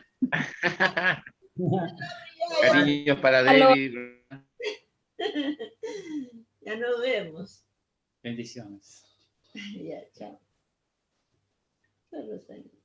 Cariños para David. Ya nos vemos. Bendiciones. Ya, chao. Chao, Rosario.